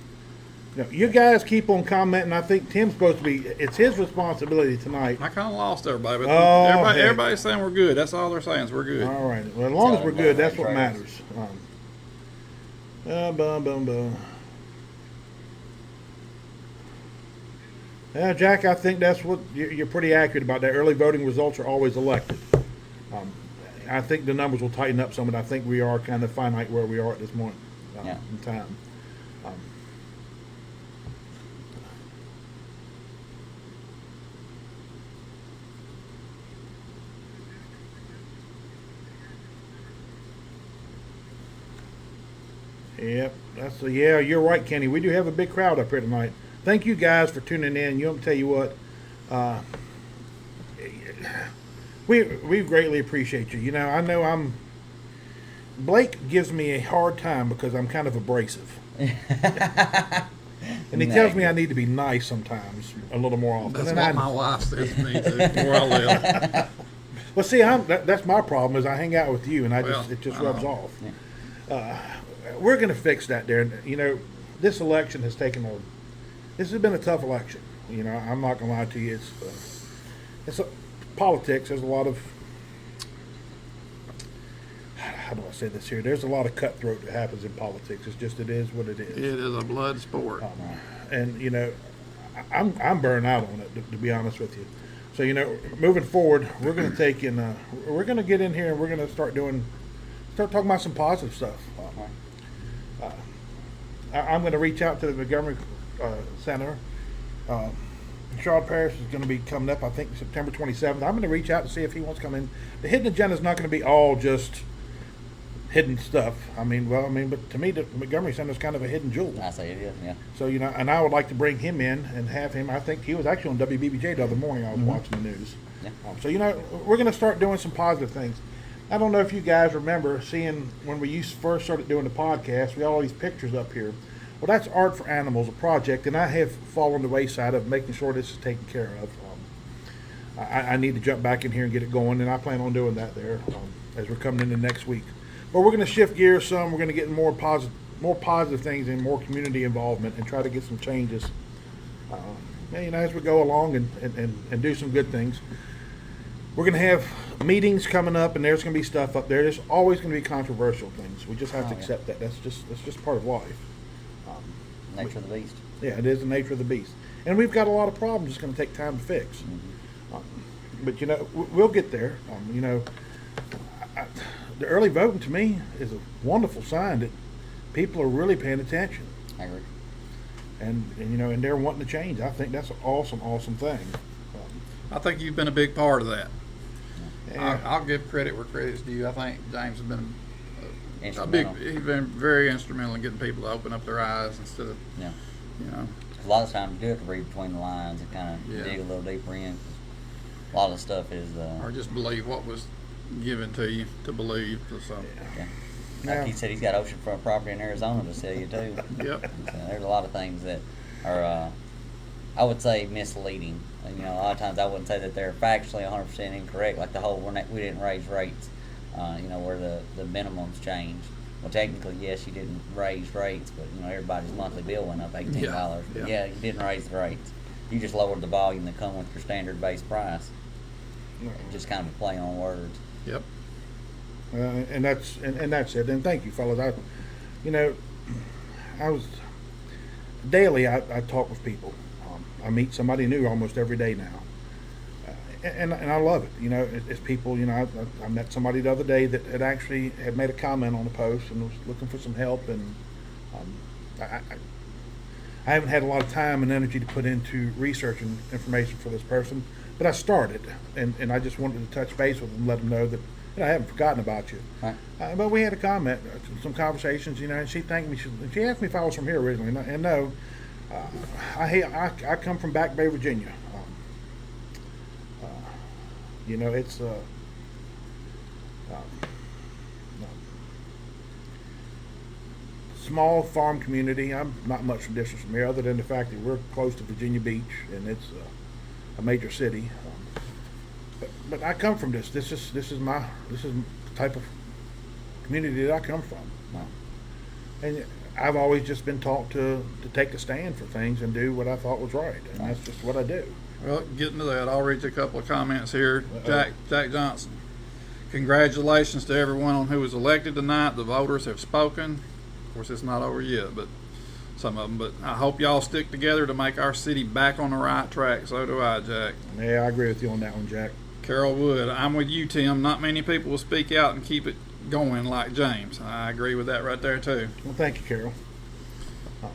You guys keep on commenting. I think Tim's supposed to be, it's his responsibility tonight. I kind of lost everybody, but Oh, everybody, heck. everybody's saying we're good. That's all they're saying is we're good. All right. Well, as long as we're good, that's what Right. matters. Bum, bum, bum. Yeah, Jack, I think that's what you're pretty accurate about that. Early voting results are always elected. I think the numbers will tighten up some, but I think we are kind of finite where we are at this moment Yeah. in time. Yep, yeah, you're right, Kenny. We do have a big crowd up here tonight. Thank you guys for tuning in. You know, I'll tell you what, we greatly appreciate you. You know Blake gives me a hard time because I'm kind of abrasive, and he tells me I need to be nice sometimes, a little more often. That's And what my wife says to me too, where I live. Well, see, that's my problem is I hang out with you, and it just I rubs know. off. We're going to fix that, Darren. You know, this election has this has been a tough election. You know, I'm not going to lie to you. It's politics. There's a lot of, how do I say this here? There's a lot of cutthroat that happens in politics. It is what it is. It is a blood sport. And you know, I'm burned out on it, to be honest with you. So you know, moving forward, we're going to take in, we're going to get in here and we're going to start talking about some positive stuff. I'm going to reach out to the Montgomery Senator. Charlotte Parish is going to be coming up, I think, September 27th. I'm going to reach out to see if he wants to come in. The hidden agenda is not going to be all just hidden stuff. But to me, the Montgomery Center is kind of a hidden jewel. I say it is, yeah. So, you know, and I would like to bring him in and have him. I think he was actually on WBBJ the other morning. I was watching the news. Yeah. So, you know, we're going to start doing some positive things. I don't know if you guys remember seeing when we first started doing the podcast, we had all these pictures up here. Well, that's Art for Animals, a project, and I have fallen the wayside of making sure this is taken care of. I need to jump back in here and get it going, and I plan on doing that there as we're coming into next week. But we're going to shift gears some. We're going to get more positive things and more community involvement and try to get some changes, you know, as we go along and do some good things. We're going to have meetings coming up, and there's going to be stuff up there. There's always going to be controversial things. We just have to accept that. That's just part of life. Nature of the beast. Yeah, it is the nature of the beast. And we've got a lot of problems it's going to take time to fix. But, you know, we'll get there. You know, the early voting to me is a wonderful sign that people are really paying attention. I agree. And you know, and they're wanting to change. I think that's an awesome thing. I think you've been a big part of that. Yeah. I'll give credit where credit's due. I think James has been Instrumental. he's been very instrumental in getting people to open up their eyes instead of, Yeah. you know. A lot of times you do have to read between the lines and kind of Yeah. dig a little deeper in. A lot of stuff is, Or just believe what was given to you to believe. So, yeah. Yeah. Like he said, he's got oceanfront property in Arizona to sell you too. yep. So there's a lot of things that are, I would say, misleading. And, you know, a lot of times I wouldn't say that they're factually 100% incorrect, like the whole we didn't raise rates, you know, where the minimums changed. Well, technically, yes, you didn't raise rates, but, you know, everybody's monthly bill went up $18. But, Yeah. yeah, you didn't raise the rates. You just lowered the volume that come with your standard base price. Just kind of a play on words. Yep. And that's it. And thank you, fellas. You know, daily I talk with people. I meet somebody new almost every day now, and I love it. You know, it's people. You know, I met somebody the other day that had made a comment on a post and was looking for some help, and I haven't had a lot of time and energy to put into researching information for this person, but I started, and I just wanted to touch base with them, let them know that I haven't forgotten about you. Right. But we had a comment, some conversations, and she thanked me. She asked me if I was from here originally, and no, I come from Back Bay, Virginia. It's small farm community. I'm not much distance from here, other than the fact that we're close to Virginia Beach, and it's a major city. But I come from this. This is the type of community that I come from, and I've always just been taught to take a stand for things and do what I thought was right, and that's just what I do. Well, getting to that, I'll read you a couple of comments here. Jack Johnson. Congratulations to everyone on who was elected tonight. The voters have spoken. Of course, it's not over yet, but some of them. But I hope y'all stick together to make our city back on the right track. So do I, Jack. Yeah, I agree with you on that one, Jack. Carol Wood. I'm with you, Tim. Not many people will speak out and keep it going like James. I agree with that right there, too. Well, thank you, Carol.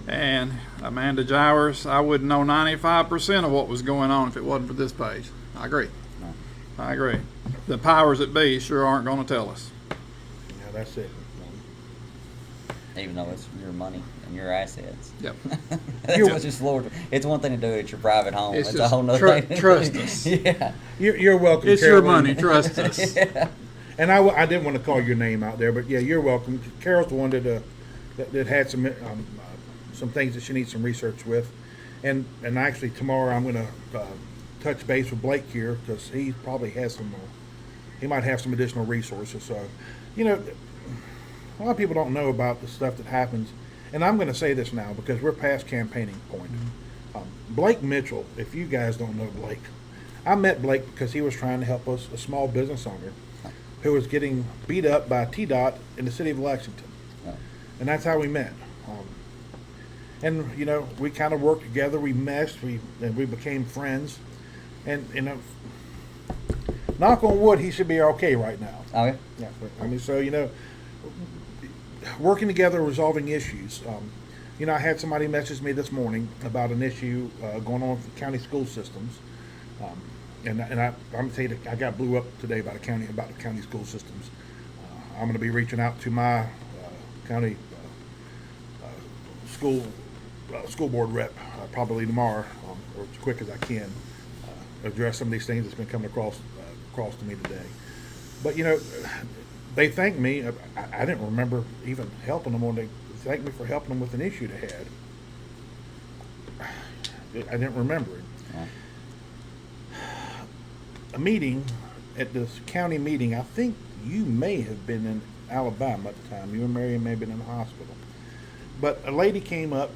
And Amanda Jowers, I wouldn't know 95% of what was going on if it wasn't for this page. I agree. No. I agree. The powers that be sure aren't going to tell us. Yeah, that's it. Even though it's your money and your assets. Yep. That's what just Lord. It's one thing to do it at your private home. It's It's a just whole nother thing. trust us. Yeah. You're welcome. It's Carol. your money. Trust us. Yeah. And I didn't want to call your name out there, but yeah, you're welcome. Carol's the one that had some things that she needs some research with, and actually tomorrow I'm going to touch base with Blake here because he probably has he might have some additional resources. So, a lot of people don't know about the stuff that happens, and I'm going to say this now because we're past campaigning point. Blake Mitchell, if you guys don't know Blake, I met Blake because he was trying to help us, a small business owner who was getting beat up by TDOT in the city of Lexington. And that's how we met. And we kind of worked together, we meshed, and we became friends. And knock on wood, he should be okay right now. Oh, yeah. Yeah, but, so working together, resolving issues. I had somebody message me this morning about an issue going on with county school systems, and I'm gonna tell you that I got blew up today about the county school systems. I'm going to be reaching out to my county school board rep probably tomorrow, or as quick as I can, address some of these things that's been coming across to me today. But they thanked me. I didn't remember even helping them when they thanked me for helping them with an issue they had. I didn't remember it. A meeting at this county meeting. I think you may have been in Alabama at the time. You and Mary may have been in the hospital. But a lady came up.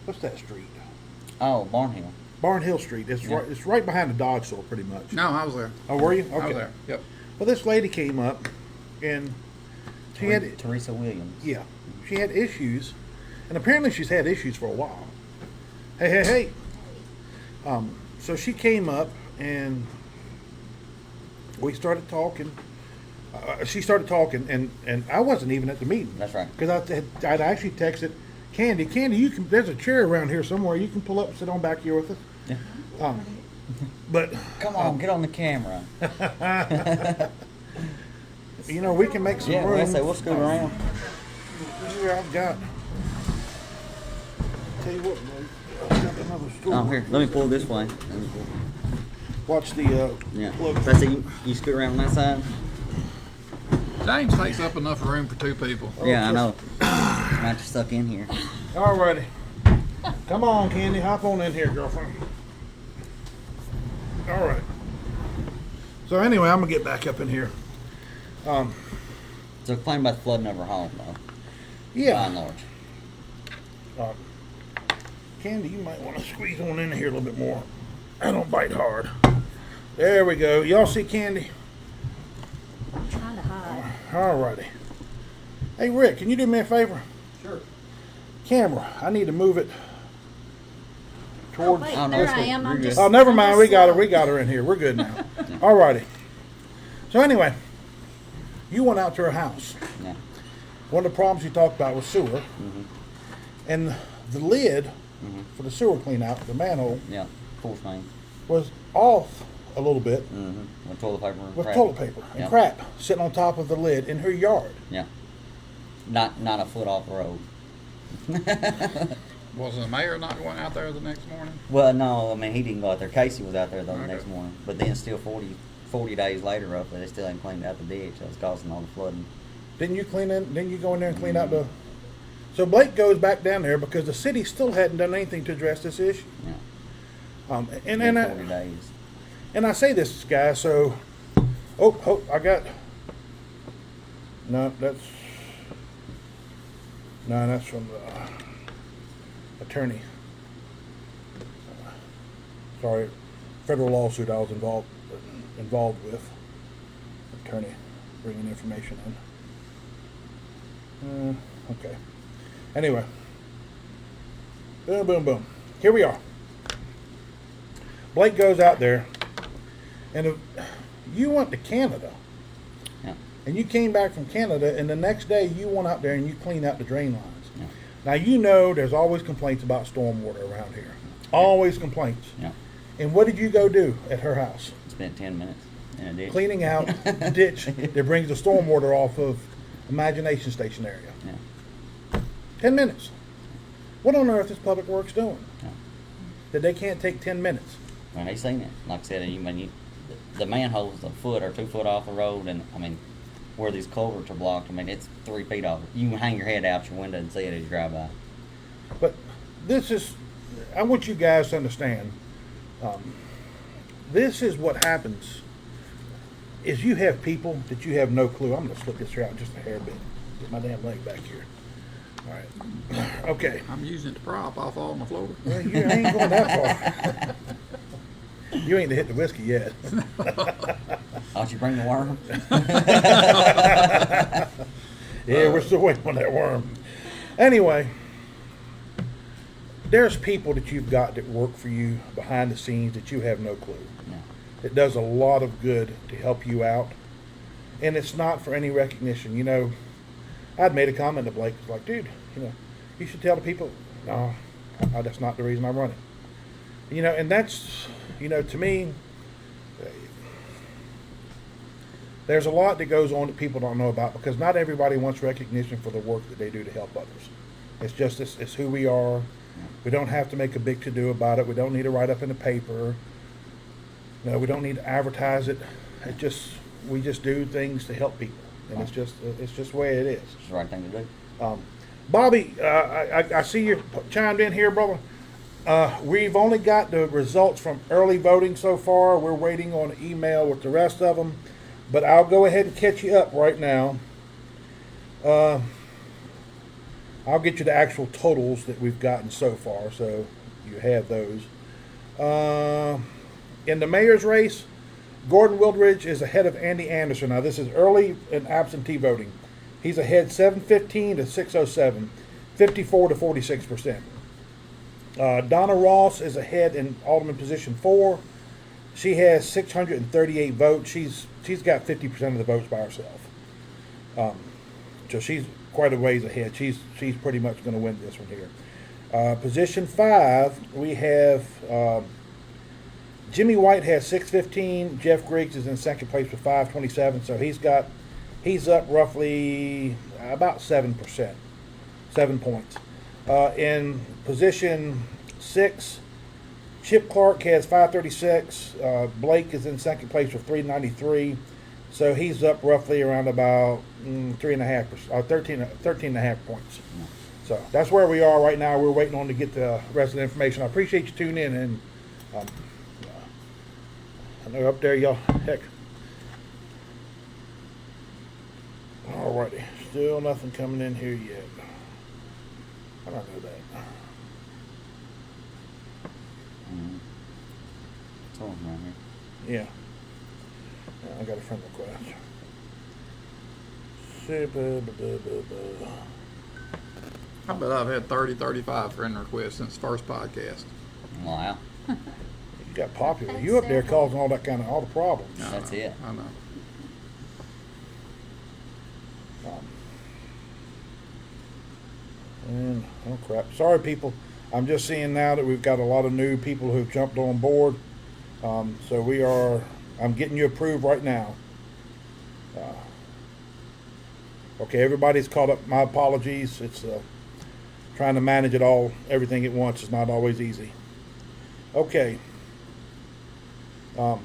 What's that street? Oh, Barnhill. Barnhill Street. It's Yeah. right. It's right behind the Dodge store, pretty much. No, I was there. Oh, were you? Okay. I was there. Yep. Well, this lady came up, and she had Teresa Williams. yeah, she had issues, and apparently she's had issues for a while. Hey. So she came up, and we started talking. She started talking, and I wasn't even at the meeting. That's right. Because I'd actually texted Candy. Candy, there's a chair around here somewhere. You can pull up and sit on back here with us. Yeah. But Come on, get on the camera. we can make some Yeah, room. we'll scoot around. Here I've got. Tell you what, Blake, I've got another stool. Oh, here, let me pull this way. Watch the Yeah. plug. That's it. You scoot around on that side? James takes up enough room for two people. Yeah, I know. Not just stuck in here. Alrighty. Come on, Candy, hop on in here, girlfriend. All right. So anyway, I'm gonna get back up in here. So complain about the flooding of her home, though. By Yeah. and large. Candy, you might want to squeeze on in here a little bit more. I don't bite hard. There we go. Y'all see Candy? Trying to hide. Alrighty. Hey, Rick, can you do me a favor? Sure. Camera, I need to move it Oh, towards. wait, Oh, no, there it's I cool. am. You're I'm good. just. Oh, never I'm mind. just We got her. slow. We got her in here. We're good now. Alrighty. So anyway, you went out to her house. Yeah. One of the problems you talked about was sewer, and the lid for the sewer clean out, the manhole, Yeah. Force main. was off a little bit With toilet paper and with crap. toilet paper and Yep. crap sitting on top of the lid in her yard. Yeah. Not a foot off the road. Was the mayor not going out there the next morning? Well, no, I mean, he didn't go out there. Casey was out there though the Okay. next morning. But then still 40 days later roughly, they still hadn't cleaned out the ditch. That was causing all the flooding. Didn't you go in there and clean out the? So Blake goes back down there because the city still hadn't done anything to address this issue. Yeah. And Been and 40 days. I say this, guys. So, I got. No, that's from the attorney. Sorry, federal lawsuit I was involved with. Attorney bringing information in. Okay. Anyway. Boom, boom, boom. Here we are. Blake goes out there, and if you went to Canada, Yeah. and you came back from Canada, and the next day you went out there and you cleaned out the drain lines. Yeah. Now you know there's always complaints about stormwater around here. Always complaints. Yeah. And what did you go do at her house? Spent 10 minutes in a ditch. Cleaning out the ditch that brings the stormwater off of Imagination Station area. Yeah. 10 minutes. What on earth is Public Works doing? Yeah. That they can't take 10 minutes? When they seen it, like I said, the manhole's a foot or 2 foot off the road, and I mean, where these culverts are blocked, I mean, it's 3 feet off. You can hang your head out your window and see it as you drive by. But this is, I want you guys to understand, this is what happens, is you have people that you have no clue. I'm going to slip this here out just a hair bit. Get my damn leg back here. All right. Okay. I'm using it to prop. I'll fall on the floor. Well, you ain't going that far. You ain't hit the whiskey yet. Ought you bring the worm? Yeah, we're still waiting on that worm. Anyway, there's people that you've got that work for you behind the scenes that you have no clue. Yeah. It does a lot of good to help you out. And it's not for any recognition. You know, I'd made a comment to Blake. It's like, dude, you should tell the people, no, that's not the reason I'm running. And that's, to me, there's a lot that goes on that people don't know about because not everybody wants recognition for the work that they do to help others. It's just, it's who we are. We don't have to make a big to-do about it. We don't need to write up in the paper. No, we don't need to advertise it. We just do things to help people. And it's just the way it is. It's the right thing to do. Bobby, I see you chimed in here, brother. We've only got the results from early voting so far. We're waiting on an email with the rest of them. But I'll go ahead and catch you up right now. I'll get you the actual totals that we've gotten so far, so you have those. In the mayor's race, Gordon Wildridge is ahead of Andy Anderson. Now, this is early and absentee voting. He's ahead 715 to 607, 54 to 46%. Donna Ross is ahead in Alderman position 4. She has 638 votes. She's got 50% of the votes by herself. So she's quite a ways ahead. She's pretty much going to win this one here. Position 5, we have Jimmy White has 615. Jeff Griggs is in second place with 527. So he's up roughly about 7%, 7 points. In position 6, Chip Clark has 536. Blake is in second place with 393. So he's up roughly around about 3.5%, 13.5 points. So that's where we are right now. We're waiting on to get the rest of the information. I appreciate you tuning in, and I know up there, y'all. Heck. Alrighty, still nothing coming in here yet. I don't know that. It's all around here. Yeah. I got a friend request. I bet I've had 30, 35 friend requests since the first podcast. Wow. You got popular. You up there causing all the problems. I That's know, it. I know. And oh crap! Sorry, people. I'm just seeing now that we've got a lot of new people who've jumped on board. So I'm getting you approved right now. Okay, everybody's caught up. My apologies. It's trying to manage it all, everything at once is not always easy. Okay. And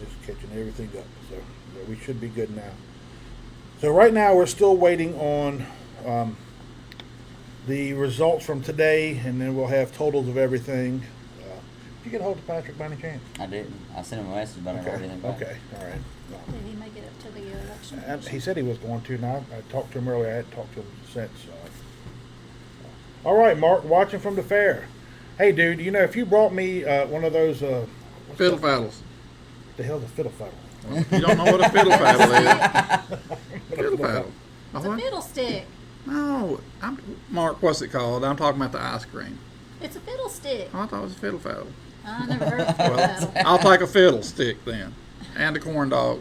just catching everything up. So yeah, we should be good now. So right now we're still waiting on the results from today, and then we'll have totals of everything. Did you get a hold of Patrick by any chance? I didn't. I sent him a message, but I never heard anything back. Okay, all right. Did he make it up to the election? And he said he was going to. Now I talked to him earlier. I hadn't talked to him since. All right, Mark, watching from the fair. Hey, dude, you know if you brought me one of those Fiddle faddles. the hell's a fiddle faddle? You don't know what a fiddle faddle is? Fiddle faddle. A It's a what? fiddlestick. No, Mark, what's it called? I'm talking about the ice cream. It's a fiddlestick. Oh, I thought it was a fiddle faddle. I never heard of a fiddle Well, faddle. I'll take a fiddle stick then, and a corn dog,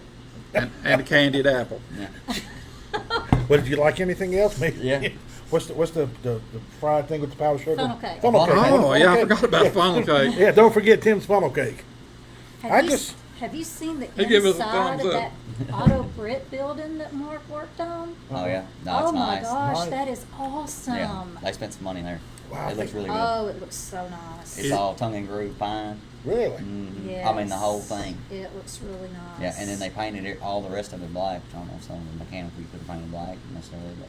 and a candied apple. Well, did you like anything else? Maybe. Yeah. What's the fried thing with the powdered sugar? Funnel cake. Funnel cake. Oh, yeah, I Funnel cake. forgot about funnel cake. Yeah, don't forget Tim's funnel cake. I Have you, just- have you seen the He give us a inside thumbs of up. that Otto Britt building that Mark worked on? Oh yeah, no, it's Oh my nice. gosh, Nice. that is awesome. Yeah, they spent some money there. Wow. It looks really good. Oh, it looks so nice. It's all tongue and groove fine. Really? Mhm. Yes. I mean the whole thing. It looks really nice. Yeah, and then they painted it, all the rest of it black. I don't know if some of the mechanical you could have painted black necessarily, but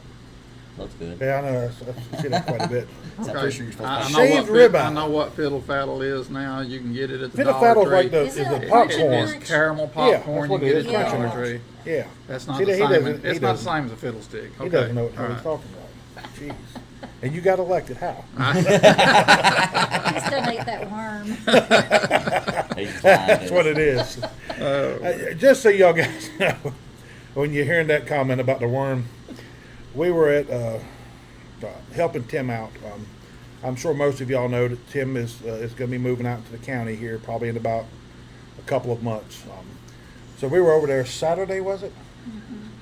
looks good. Yeah, I know. I see that quite a bit. So I'm pretty sure you're supposed I to know Shaved what ribeye. I know what fiddle faddle is now. You can get it at the Fiddle Dollar faddle's Tree. like the Is it It- popcorn. It's caramel Yeah, that's popcorn. what You it get is, it at the crunchy Dollar ones. Tree. Yeah. That's not See, the he same. doesn't- It's he not the doesn't- same as a fiddle stick. He Okay. doesn't know what all he's right. talking about. Jeez. And you got elected. How? He still ate that worm. He's fine, That's dude. what it is. Just so y'all guys know, when you're hearing that comment about the worm, we were at helping Tim out. I'm sure most of y'all know that Tim is going to be moving out to the county here probably in about a couple of months. So we were over there Saturday, was it?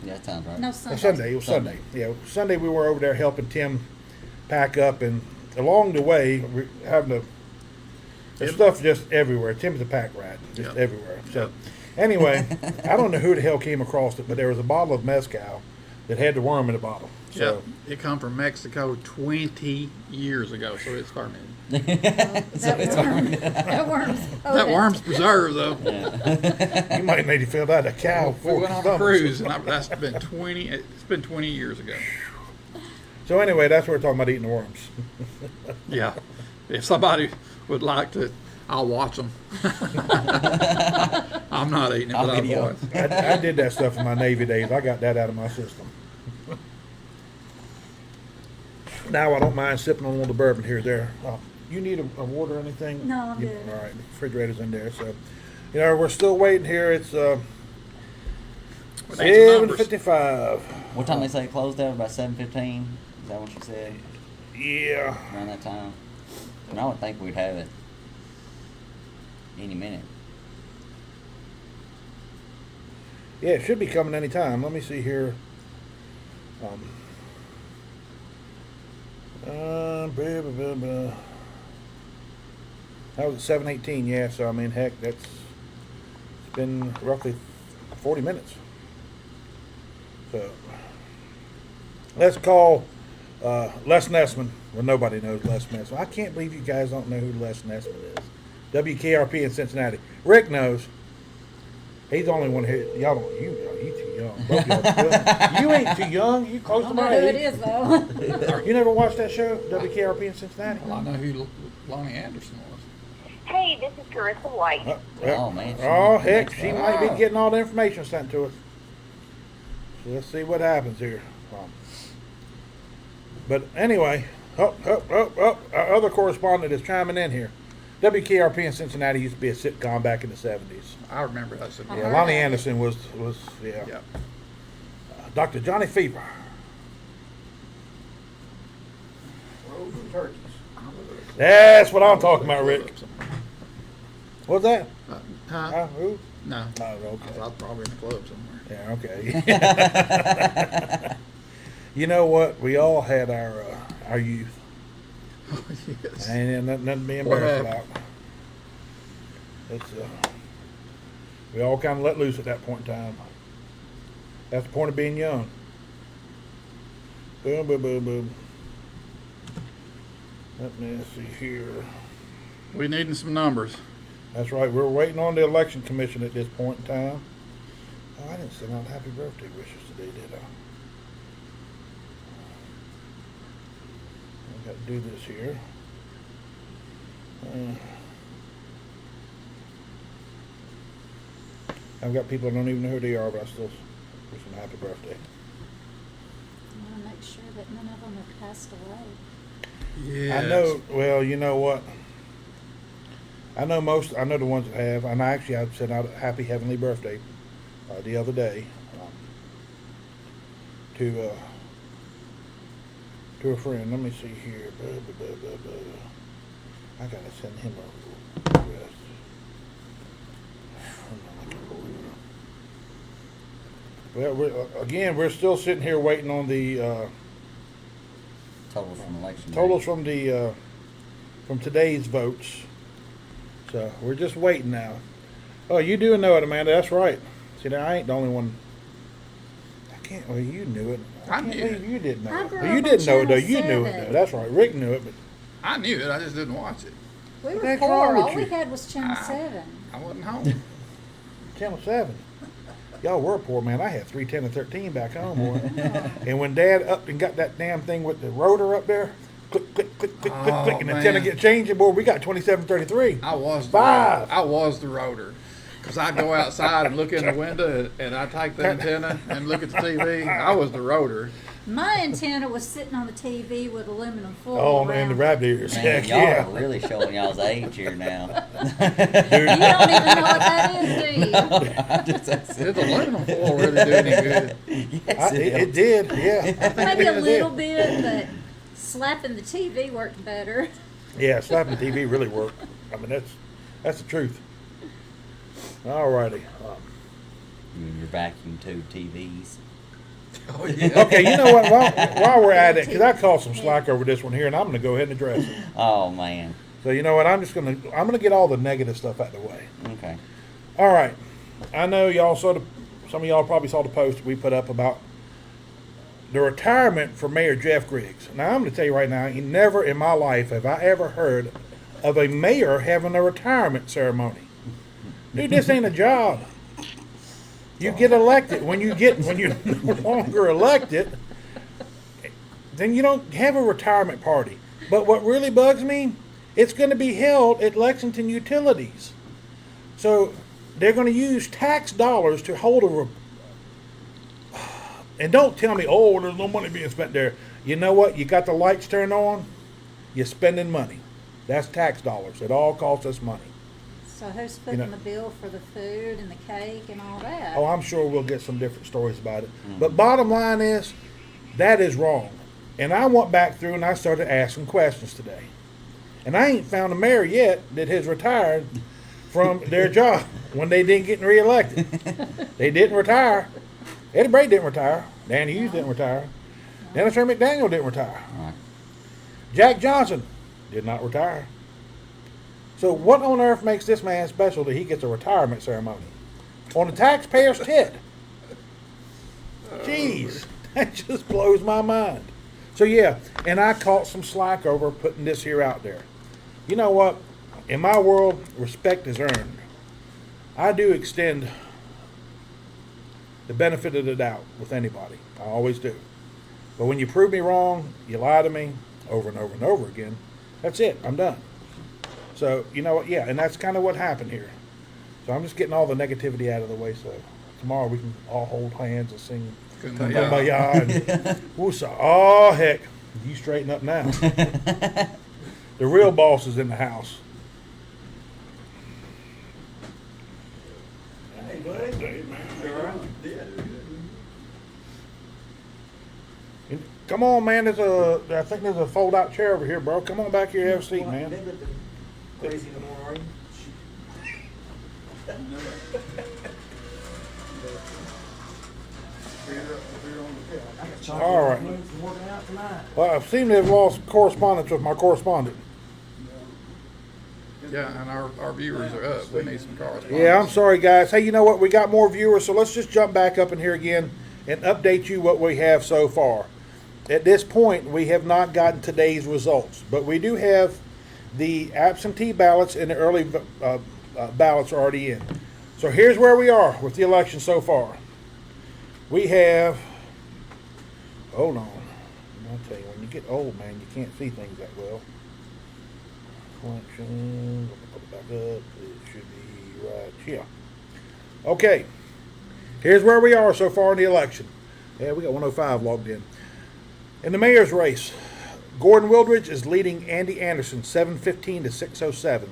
Yeah, that sounds right. No Or Sunday. Sunday. It was Sunday. Yeah, Sunday we were over there helping Tim pack up, and along the way we're having there's stuff just everywhere. Tim's a pack rat, just Yep. everywhere. So anyway, I don't know who the hell came across it, but there was a bottle of mezcal that had the worm in the bottle. Yeah, So it come from Mexico 20 years ago, so it's fermented. That worm's That worm's preserved though. you might need to fill that a cow. We before went it on a stomachs. cruise, and that's been 20. It's been 20 years ago. So anyway, that's what we're talking about, eating the worms. Yeah, if somebody would like to, I'll watch them. I'm not eating it, I'll but I'll video. watch. I did that stuff in my Navy days. I got that out of my system. Now I don't mind sipping on a little bourbon here or there. You need a water or anything? No, I'm You- good. All right, the refrigerator's in there. So, we're still waiting here. It's But that's the numbers. 7:55. What time they say it closed out? About 7:15? Is that what you said? Yeah. Around that time? And I would think we'd have it any minute. Yeah, it should be coming any time. Let me see here. Blah, blah, blah, blah. That was at 7:18. Yeah, so I mean, heck, it's been roughly 40 minutes. So let's call Les Nessman. Well, nobody knows Les Nessman. I can't believe you guys don't know who Les Nessman is. WKRP in Cincinnati. Rick knows. He's the only one here. Y'all don't. You too young. Both y'all too- you ain't too young. You I close to don't know my who it age. is though. You never watched that show, WKRP in Cincinnati? Well, I know who Lonnie Anderson was. Hey, this is Carissa White. Oh, man. Oh heck, she might be getting all the information sent to us. So let's see what happens here. But anyway, our other correspondent is chiming in here. WKRP in Cincinnati used to be a sitcom back in the 70s. I remember that. I Yeah, heard Lonnie that. Anderson was yeah. Yeah. Dr. Johnny Fever. Rose and turkeys. That's what I'm talking about, Rick. What's that? Huh? Who? No. Oh, I okay. was probably in a club somewhere. Yeah, okay. You know what? We all had our youth. Yes. Ain't nothing to be What embarrassed about. happened? It's we all kind of let loose at that point in time. That's the point of being young. Boom, boom, boom, boom. Let me see here. We needing some numbers. That's right. We're waiting on the election commission at this point in time. Oh, I didn't send out happy birthday wishes today, did I? I got to do this here. I've got people that don't even know who they are, but I still wish them a happy birthday. I want to make sure that none of them have passed away. Yeah. I know. Well, you know what? I know the ones that have, and I sent out a happy heavenly birthday the other day to a friend. Let me see here. I gotta send him a request. Well, we're still sitting here waiting on the Totals from election day. totals from today's votes. So we're just waiting now. Oh, you do know it, Amanda. That's right. See, now I ain't the only one. I can't. Well, you knew it. I can't knew believe it. you didn't know I it. grew Well, you up on didn't know it though. Channel You knew it 7. though. That's right. Rick knew it, but I knew it. I just didn't watch it. We were What's poor. wrong with All we you? had was Channel 7. I wasn't home. Channel 7. Y'all were poor, man. I had 3, 10, and 13 back home, boy. And when Dad up and got that damn thing with the rotor up there, click, click, click, click, click, Oh, click, and the antenna man. get changing, boy, we got 2733. I was the Five. rotor. I was the rotor. Because I'd go outside and look in the window and I'd take the antenna and look at the TV. I was the rotor. My antenna was sitting on the TV with aluminum foil Oh, around man, the it. rabbit ears. Man, Heck y'all yeah. are really showing y'all's age here now. You don't even know what that is, do you? I'm just asking. Did the aluminum foil really do any good? Yes, It did, yeah. Maybe a It little did. bit, but slapping the TV worked better. Yeah, slapping the TV really worked. I mean, that's the truth. All righty. You and your vacuum tube TVs. Oh, yeah. Okay, you know what? While we're at it, because I caught some slack over this one here, and I'm going to go ahead and address it. Oh man. So you know what? I'm gonna get all the negative stuff out of the way. Okay. All right. I know y'all some of y'all probably saw the post we put up about the retirement for Mayor Jeff Griggs. Now I'm going to tell you right now, never in my life have I ever heard of a mayor having a retirement ceremony. Dude, this ain't a job. You get elected. When you're no longer elected, then you don't have a retirement party. But what really bugs me, it's going to be held at Lexington Utilities. So they're going to use tax dollars to hold and don't tell me, oh, there's no money being spent there. You know what? You got the lights turned on, you're spending money. That's tax dollars. It all costs us money. So who's footing the bill for the food and the cake and all that? Oh, I'm sure we'll get some different stories about it. But bottom line is, that is wrong. And I went back through and I started asking questions today. And I ain't found a mayor yet that has retired from their job when they didn't get reelected. They didn't retire. Eddie Bray didn't retire. Dan Hughes didn't retire. Dennis R. McDaniel didn't retire. Right. Jack Johnson did not retire. So what on earth makes this man special that he gets a retirement ceremony on the taxpayer's tit? Jeez, that just blows my mind. So yeah, and I caught some slack over putting this here out there. You know what? In my world, respect is earned. I do extend the benefit of the doubt with anybody. I always do. But when you prove me wrong, you lie to me over and over and over again, that's it. I'm done. So, you know what? Yeah, and that's kind of what happened here. So I'm just getting all the negativity out of the way so tomorrow we can all hold hands and sing Kumbaya. Kumbaya and Woosah. Oh, heck. You straighten up now. The real boss is in the house. Hey, buddy. You all right? Come on, man. I think there's a fold-out chair over here, bro. Come on back here, have a seat, man. Crazy in the morning. Beer on the I got chocolate All right. flakes and working out tonight. Well, I seem to have lost correspondence with my correspondent. Yeah, and our viewers are up. We need some correspondence. Yeah, I'm sorry, guys. Hey, you know what? We got more viewers, so let's just jump back up in here again and update you what we have so far. At this point, we have not gotten today's results, but we do have the absentee ballots and the early ballots are already in. So here's where we are with the election so far. We have, hold on. I'll tell you, when you get old, man, you can't see things that well. Collection, put it back up. It should be right here. Okay, here's where we are so far in the election. Yeah, we got 105 logged in. In the mayor's race, Gordon Wildridge is leading Andy Anderson 715 to 607.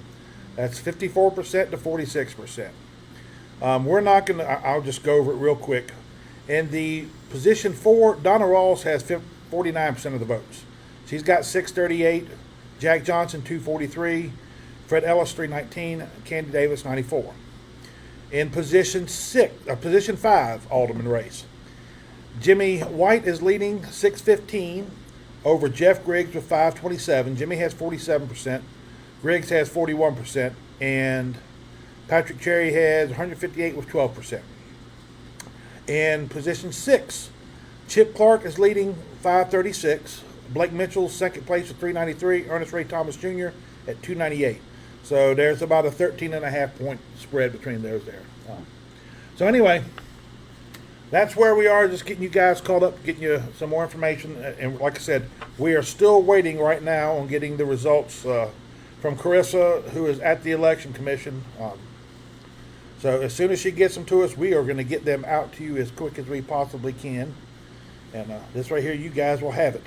That's 54% to 46%. We're not going to, I'll just go over it real quick. In the position 4, Donna Rawls has 49% of the votes. She's got 638. Jack Johnson 243. Fred Ellis 319. Candy Davis 94. In position 5, Alderman race, Jimmy White is leading 615 over Jeff Griggs with 527. Jimmy has 47%. Griggs has 41%. And Patrick Cherry has 158 with 12%. In position 6, Chip Clark is leading 536. Blake Mitchell second place with 393. Ernest Ray Thomas Jr. at 298. So there's about a 13.5 point spread between those there. So anyway, that's where we are, just getting you guys caught up, getting you some more information. And like I said, we are still waiting right now on getting the results from Carissa, who is at the Election Commission. So as soon as she gets them to us, we are going to get them out to you as quick as we possibly can. And this right here, you guys will have it.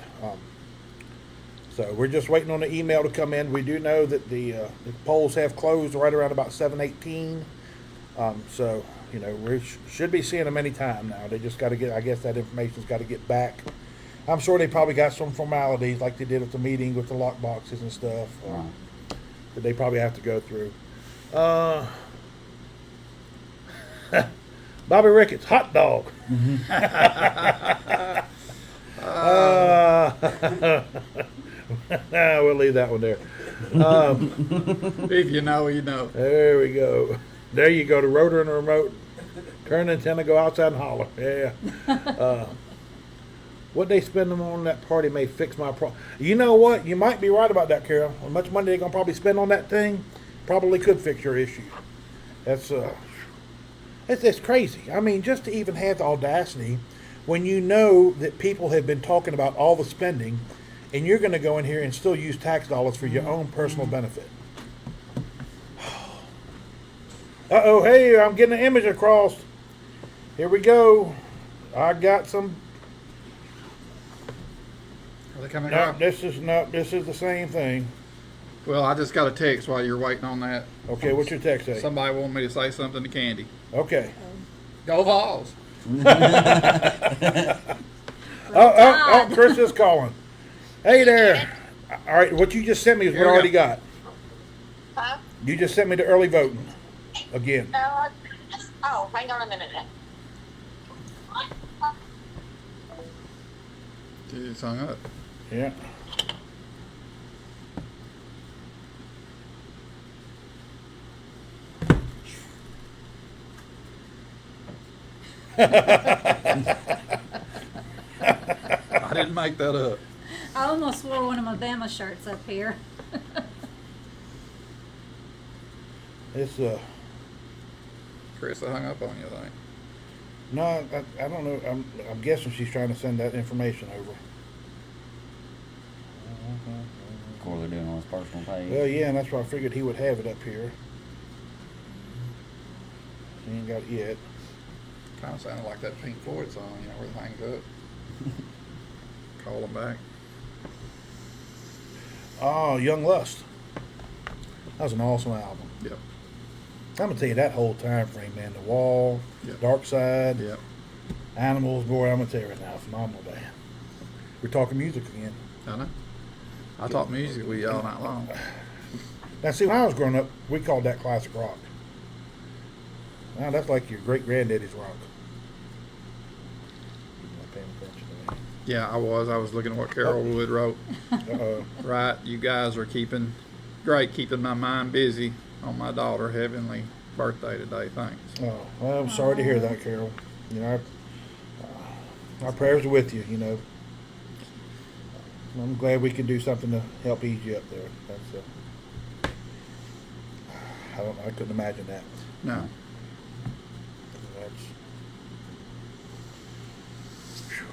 So we're just waiting on the email to come in. We do know that the polls have closed right around about 7:18. So, you know, we should be seeing them any time now. They just got to get, I guess that information's got to get back. I'm sure they probably got some formalities like they did at the meeting with the lock boxes and stuff that they probably have to go through. Bobby Ricketts, hot dog. We'll leave that one there. If you know, you know. There we go. There you go. The rotor and the remote. Turn the antenna, go outside and holler. Yeah. What they spend them on that party may fix my problem. You know what? You might be right about that, Carol. How much money they're going to probably spend on that thing probably could fix your issue. That's it's crazy. I mean, just to even have the audacity when you know that people have been talking about all the spending and you're going to go in here and still use tax dollars for your own personal benefit. Uh-oh, hey, I'm getting an image across. Here we go. I got some. Are they coming No, up? this is the same thing. Well, I just got a text while you're waiting on that. Okay, what's your text say? Somebody wanted me to say something to Candy. Okay. Go Vols. Oh, Chris is calling. Hey there. All right, what you just sent me is what Here I we already go. got. Huh? You just sent me the early voting again. Oh, hang on a minute. Dude, it's hung up. Yeah. I didn't make that up. I almost wore one of my Bama shirts up here. It's Chris, I hung up on you, I think. no, I don't know. I'm guessing she's trying to send that information over. Of course, they're doing it on his personal page. Well, yeah, and that's why I figured he would have it up here. He ain't got it yet. Kind of sounded like that Pink Floyd song, you know, where it hangs up. Call them back. Oh, Young Lust. That was an awesome album. Yep. I'm gonna tell you that whole time frame, man. The Wall, Yep. Dark Side, Yep. Animals. Boy, I'm gonna tell you right now, phenomenal band. We're talking music again. I know. I talk music with you all night long. Now, see, when I was growing up, we called that classic rock. Now that's like your great granddaddy's rock. Not paying attention Yeah, I was looking at what Carol Wood wrote. Right, you guys are keeping my mind busy on my daughter heavenly birthday today. Thanks. Oh, well, I'm sorry to hear that, Carol. You know, our prayers are with you. You know, I'm glad we can do something to help ease you up there. I couldn't imagine that. No. That's, phew.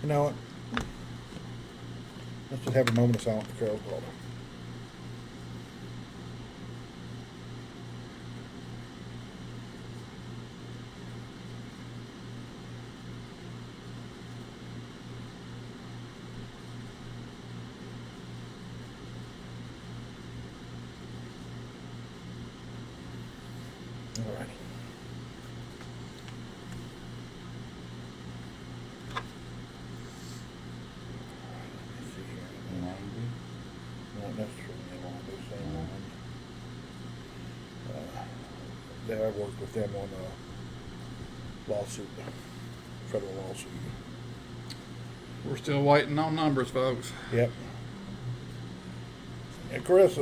You know what? Let's just have a moment of silence for Carol's daughter. All righty. Let's see here. Not necessarily they want to do the same one. That I worked with them on a lawsuit, federal lawsuit. We're still waiting on numbers, folks. Yep. And Chris,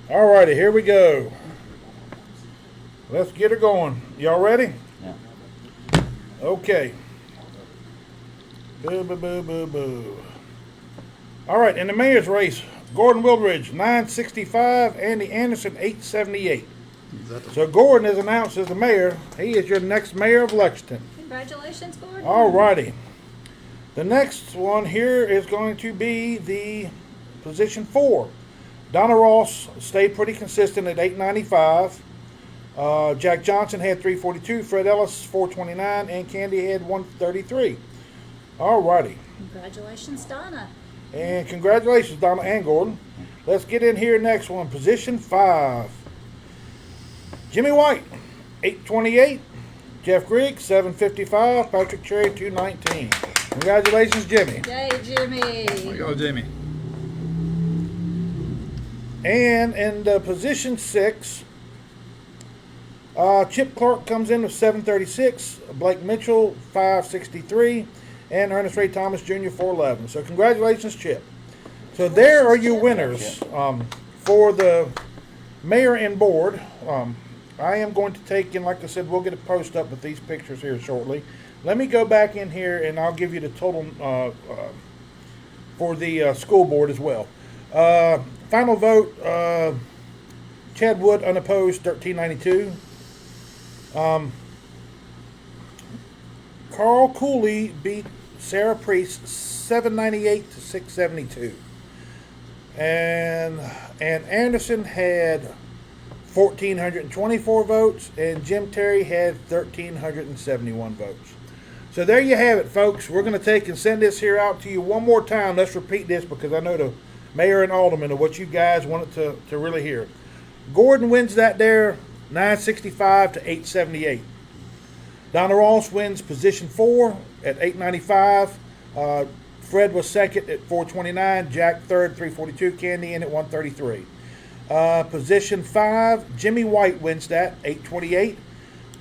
all righty, here we go. Let's get her going. Y'all ready? Yeah. Okay. Boo, boo, boo, boo, boo. All right, in the mayor's race, Gordon Wildridge, 965, Andy Anderson, 878. Is that the- So Gordon is announced as the mayor. He is your next mayor of Lexington. Congratulations, Gordon. All righty. The next one here is going to be the position 4. Donna Ross stayed pretty consistent at 895. Jack Johnson had 342, Fred Ellis 429, and Candy had 133. All righty. Congratulations, Donna. And congratulations, Donna and Gordon. Let's get in here next one. Position 5. Jimmy White, 828. Jeff Griggs, 755. Patrick Cherry, 219. Congratulations, Jimmy. Yay, Jimmy. There you go, Jimmy. And in position 6, Chip Clark comes in with 736, Blake Mitchell 563, and Ernest Ray Thomas Jr. 411. So congratulations, Chip. So there are your winners for the mayor and board. I am going to take, and like I said, we'll get a post up with these pictures here shortly. Let me go back in here and I'll give you the total for the school board as well. Final vote, Chad Wood unopposed, 1392. Carl Cooley beat Sarah Priest 798 to 672. And Anderson had 1,424 votes, and Jim Terry had 1,371 votes. So there you have it, folks. We're going to take and send this here out to you one more time. Let's repeat this because I know the mayor and alderman are what you guys wanted to really hear. Gordon wins that there, 965 to 878. Donna Ross wins position 4 at 895. Fred was second at 429. Jack third, 342. Candy in at 133. Position 5, Jimmy White wins that, 828.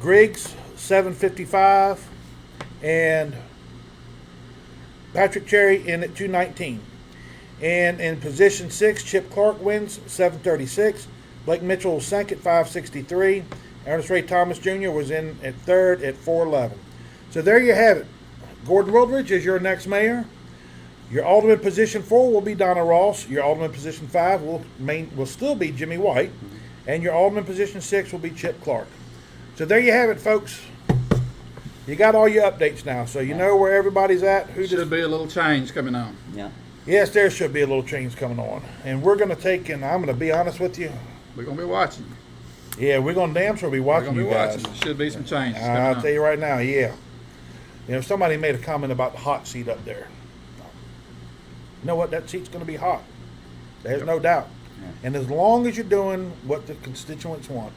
Griggs, 755. And Patrick Cherry in at 219. And in position 6, Chip Clark wins, 736. Blake Mitchell was second, 563. Ernest Ray Thomas Jr. was in at third at 411. So there you have it. Gordon Wildridge is your next mayor. Your alderman position 4 will be Donna Ross. Your alderman position 5 will still be Jimmy White. And your alderman position 6 will be Chip Clark. So there you have it, folks. You got all your updates now, so you know where everybody's at. Should be a little change coming on. Yeah. Yes, there should be a little change coming on. And we're going to take, and I'm going to be honest with you. We're going to be watching. Yeah, we're going to damn sure be We're watching going to you be guys. watching. Should be some changes coming I'll on. tell you right now, yeah. You know, somebody made a comment about the hot seat up there. You know what? That seat's going to be hot. There's no doubt. Yeah. And as long as you're doing what the constituents want,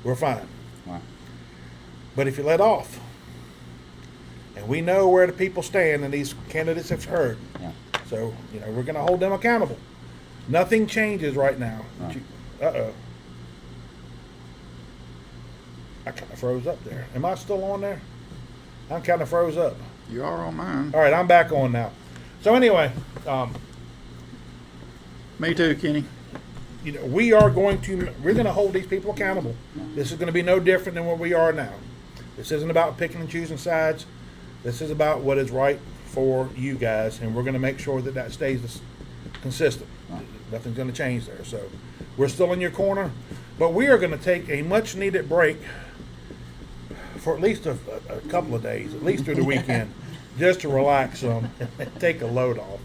we're fine. Right. But if you let off, And we know where the people stand, and these candidates have heard. Yeah. So, we're going to hold them accountable. Nothing changes right now. Right. Uh-oh. I kind of froze up there. Am I still on there? I'm kind of froze up. You are on mine. All right, I'm back on now. So anyway, Me too, Kenny. we're going to hold these people accountable. This is going to be no different than where we are now. This isn't about picking and choosing sides. This is about what is right for you guys, and we're going to make sure that stays consistent. Nothing's going to change there. So we're still in your corner, but we are going to take a much needed break for at least a couple of days, at least through the weekend, just to relax and take a load off.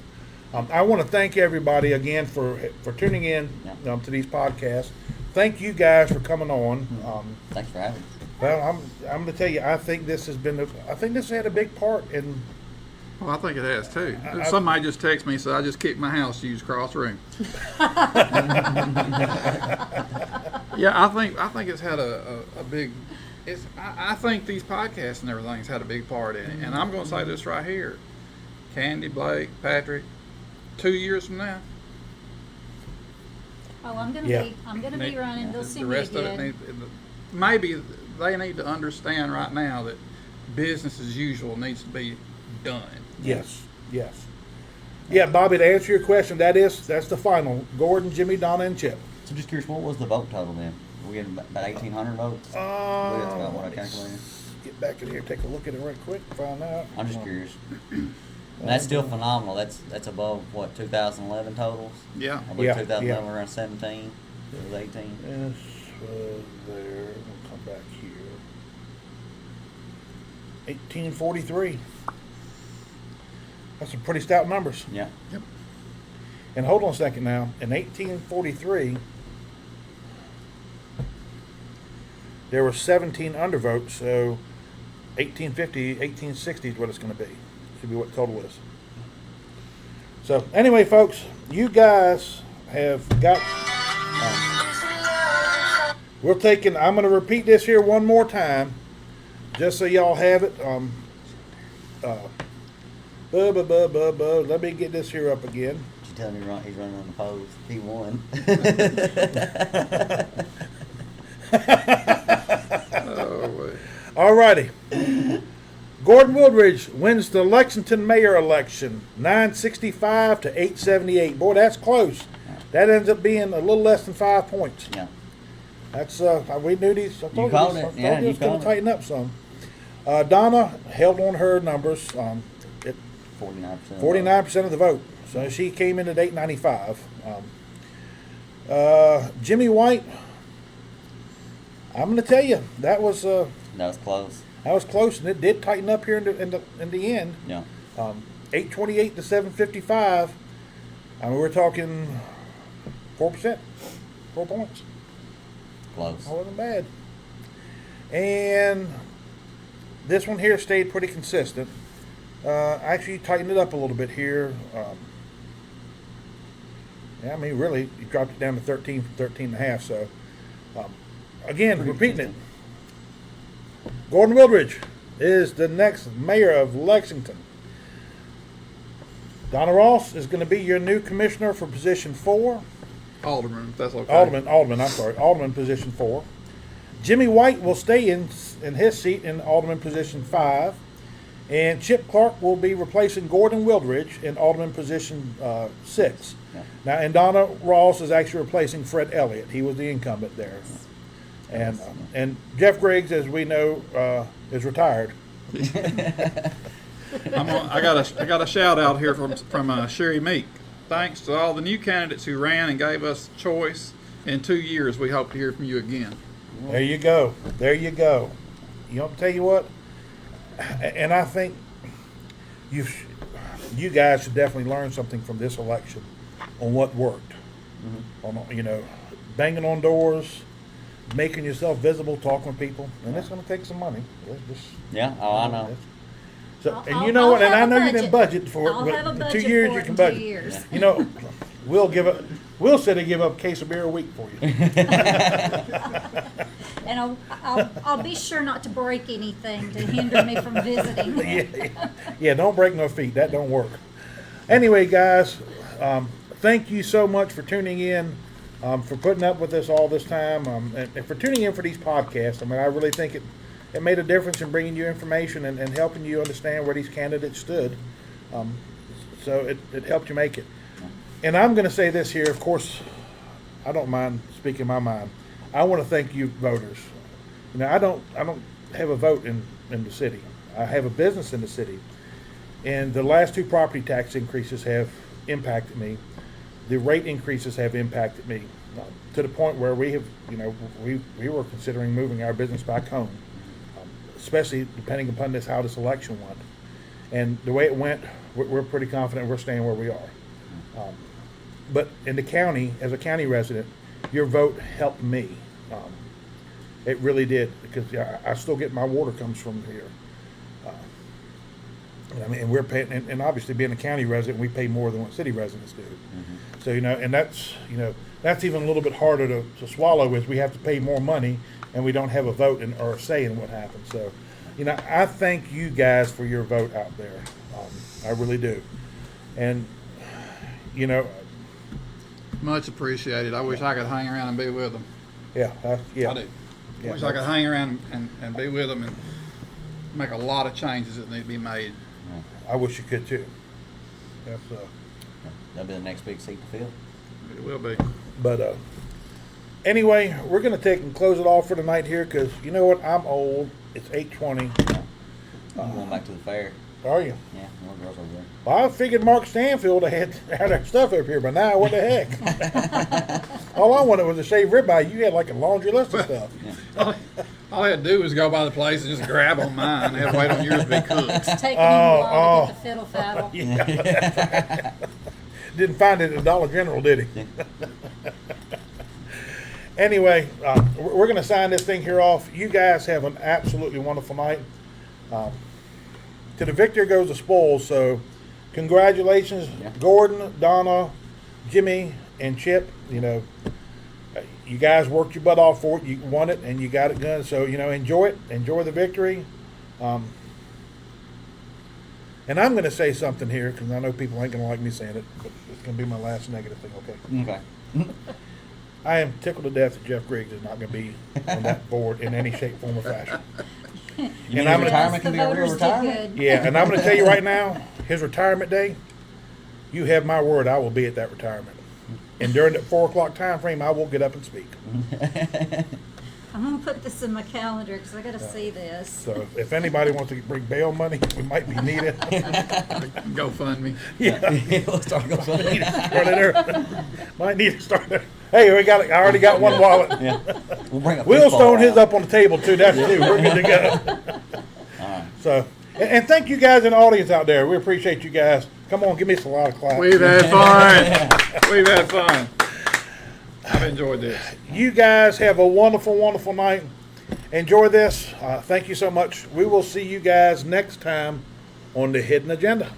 I want to thank everybody again for tuning in to these podcasts. Thank you guys for coming on. Thanks for having us. Well, I'm going to tell you, I think this has had a big part in. Well, I think it has too. Somebody just texted me, so I just kicked my house shoes across the room. Yeah, I think it's had a big. I think these podcasts and everything's had a big part in it. And I'm going to say this right here, Candy, Blake, Patrick, 2 years from now, Oh, I'm gonna Yeah. be running. They'll see the me rest of again. it maybe they need to understand right now that business as usual needs to be done. Yes. Yeah, Bobby, to answer your question, that's the final. Gordon, Jimmy, Donna, and Chip. So just curious, what was the vote total then? Were we getting about 1,800 votes? I believe that's about what I calculated. Get back in here, take a look at it right quick, find out. I'm just curious. And that's still phenomenal. That's above what 2011 totals. Yeah. I believe Yeah, 2011 yeah. were around 17. It was 18. This was there. We'll come back here. 1843. That's some pretty stout numbers. Yeah. And hold on a second now. In 1843, there were 17 undervotes, so 1850, 1860 is what it's going to be. Should be what the total is. So anyway, folks, you guys have got. I'm going to repeat this here one more time, just so y'all have it. Let me get this here up again. Did you tell him he's running on the polls? He won. Oh, wait. Alrighty. Gordon Wildridge wins the Lexington mayor election, 965 to 878. Boy, that's close. That ends up being a little less than 5 points. Yeah. That's we knew these. I told called you, it. I told Yeah, you you it's going called to it. tighten up some. Donna held on her numbers. 49%. 49% of the vote. So she came in at 895. Jimmy White, I'm going to tell you, that was close. close, and it did tighten up here in the end. Yeah. 828 to 755. I mean, we're talking 4%, 4 points. Close. That wasn't bad. And this one here stayed pretty consistent. Actually tightened it up a little bit here. Yeah, I mean, really, you dropped it down to 13 from 13 and a half. So, again, Pretty repeating consistent. it. Gordon Wildridge is the next mayor of Lexington. Donna Ross is going to be your new commissioner for position 4. Alderman, if that's okay. Alderman position 4. Jimmy White will stay in his seat in Alderman position 5. And Chip Clark will be replacing Gordon Wildridge in Alderman position 6. Yeah. Now, and Donna Ross is actually replacing Fred Elliott. He was the incumbent there. And Jeff Griggs, as we know, is retired. I got a shout out here from Sherry Meek. Thanks to all the new candidates who ran and gave us choice. In 2 years, we hope to hear from you again. There you go. There you go. You know, tell you what, and I think you guys should definitely learn something from this election on what worked. On, banging on doors, making yourself visible, talking with people, and it's going to take some money. Yeah. Oh, I know. So, and I'll- you know what? I'll And I have a know you didn't budget. budget for it, I'll but have a in budget 2 years for you it can in budget. 2 years. You know, we'll sit and give up a case of beer a week for you. And I'll be sure not to break anything to hinder me from visiting. Yeah, don't break no feet. That don't work. Anyway, guys, thank you so much for tuning in, for putting up with us all this time, and for tuning in for these podcasts. I mean, I really think it made a difference in bringing you information and helping you understand where these candidates stood. So it helped you make it. And I'm going to say this here, of course, I don't mind speaking my mind. I want to thank you voters. You know, I don't have a vote in the city. I have a business in the city. And the last 2 property tax increases have impacted me. The rate increases have impacted me to the point where we have, you know, we were considering moving our business back home, especially depending upon how this election went. And the way it went, we're pretty confident we're staying where we are. But in the county, as a county resident, your vote helped me. It really did, because I still get my water comes from here. I mean, and we're paying, and obviously being a county resident, we pay more than what city residents do. So, you know, and that's even a little bit harder to swallow, is we have to pay more money and we don't have a vote or a say in what happens. So, you know, I thank you guys for your vote out there. I really do. And, you know, Much appreciated. I wish I could hang around and be with them. yeah. I do. Yeah, Wish I could hang around and be with them and make a lot of changes that need to be made. I wish you could too. That's, That'll be the next big seat to fill. It will be. but anyway, we're going to take and close it off for tonight here, because you know what? I'm old. It's 8:20. I'm going back to the fair. Are you? Yeah, more girls over there. Well, I figured Mark Stanfield had their stuff up here, but now what the heck? All I wanted was a shaved ribeye. You had like a laundry list of stuff. All I had to do was go by the place and just grab on mine and have to wait on yours to be cooked. It's taking him a while to get the fiddle faddle. Yeah. Didn't find it at Dollar General, did he? Anyway, we're going to sign this thing here off. You guys have an absolutely wonderful night. To the victor goes the spoils, so congratulations, Yeah. Gordon, Donna, Jimmy, and Chip. You know, you guys worked your butt off for it. You won it, and you got it done. So, you know, enjoy it. Enjoy the victory. And I'm going to say something here, because I know people ain't going to like me saying it, but it's going to be my last negative thing, okay? Okay. I am tickled to death that Jeff Griggs is not going to be on that board in any shape, form, or fashion. You And mean I'm retirement The can be a real voters did retirement? good. Yeah, and I'm going to tell you right now, his retirement day, you have my word, I will be at that retirement. And during that 4 o'clock time frame, I will get up and speak. I'm gonna put this in my calendar because I gotta see this. So if anybody wants to bring bail money, we might be needed. GoFundMe. We'll start going. Start it there. Might need to start there. Hey, I already got one wallet. Yeah. We'll bring a We'll fishbowl stone his out. up on the table too. That's too. We're good to go. All right. So, and thank you guys in the audience out there. We appreciate you guys. Come on, give me a lot of clap. We've had fun. We've had fun. I've enjoyed this. You guys have a wonderful, wonderful night. Enjoy this. Thank you so much. We will see you guys next time on the Hidden Agenda.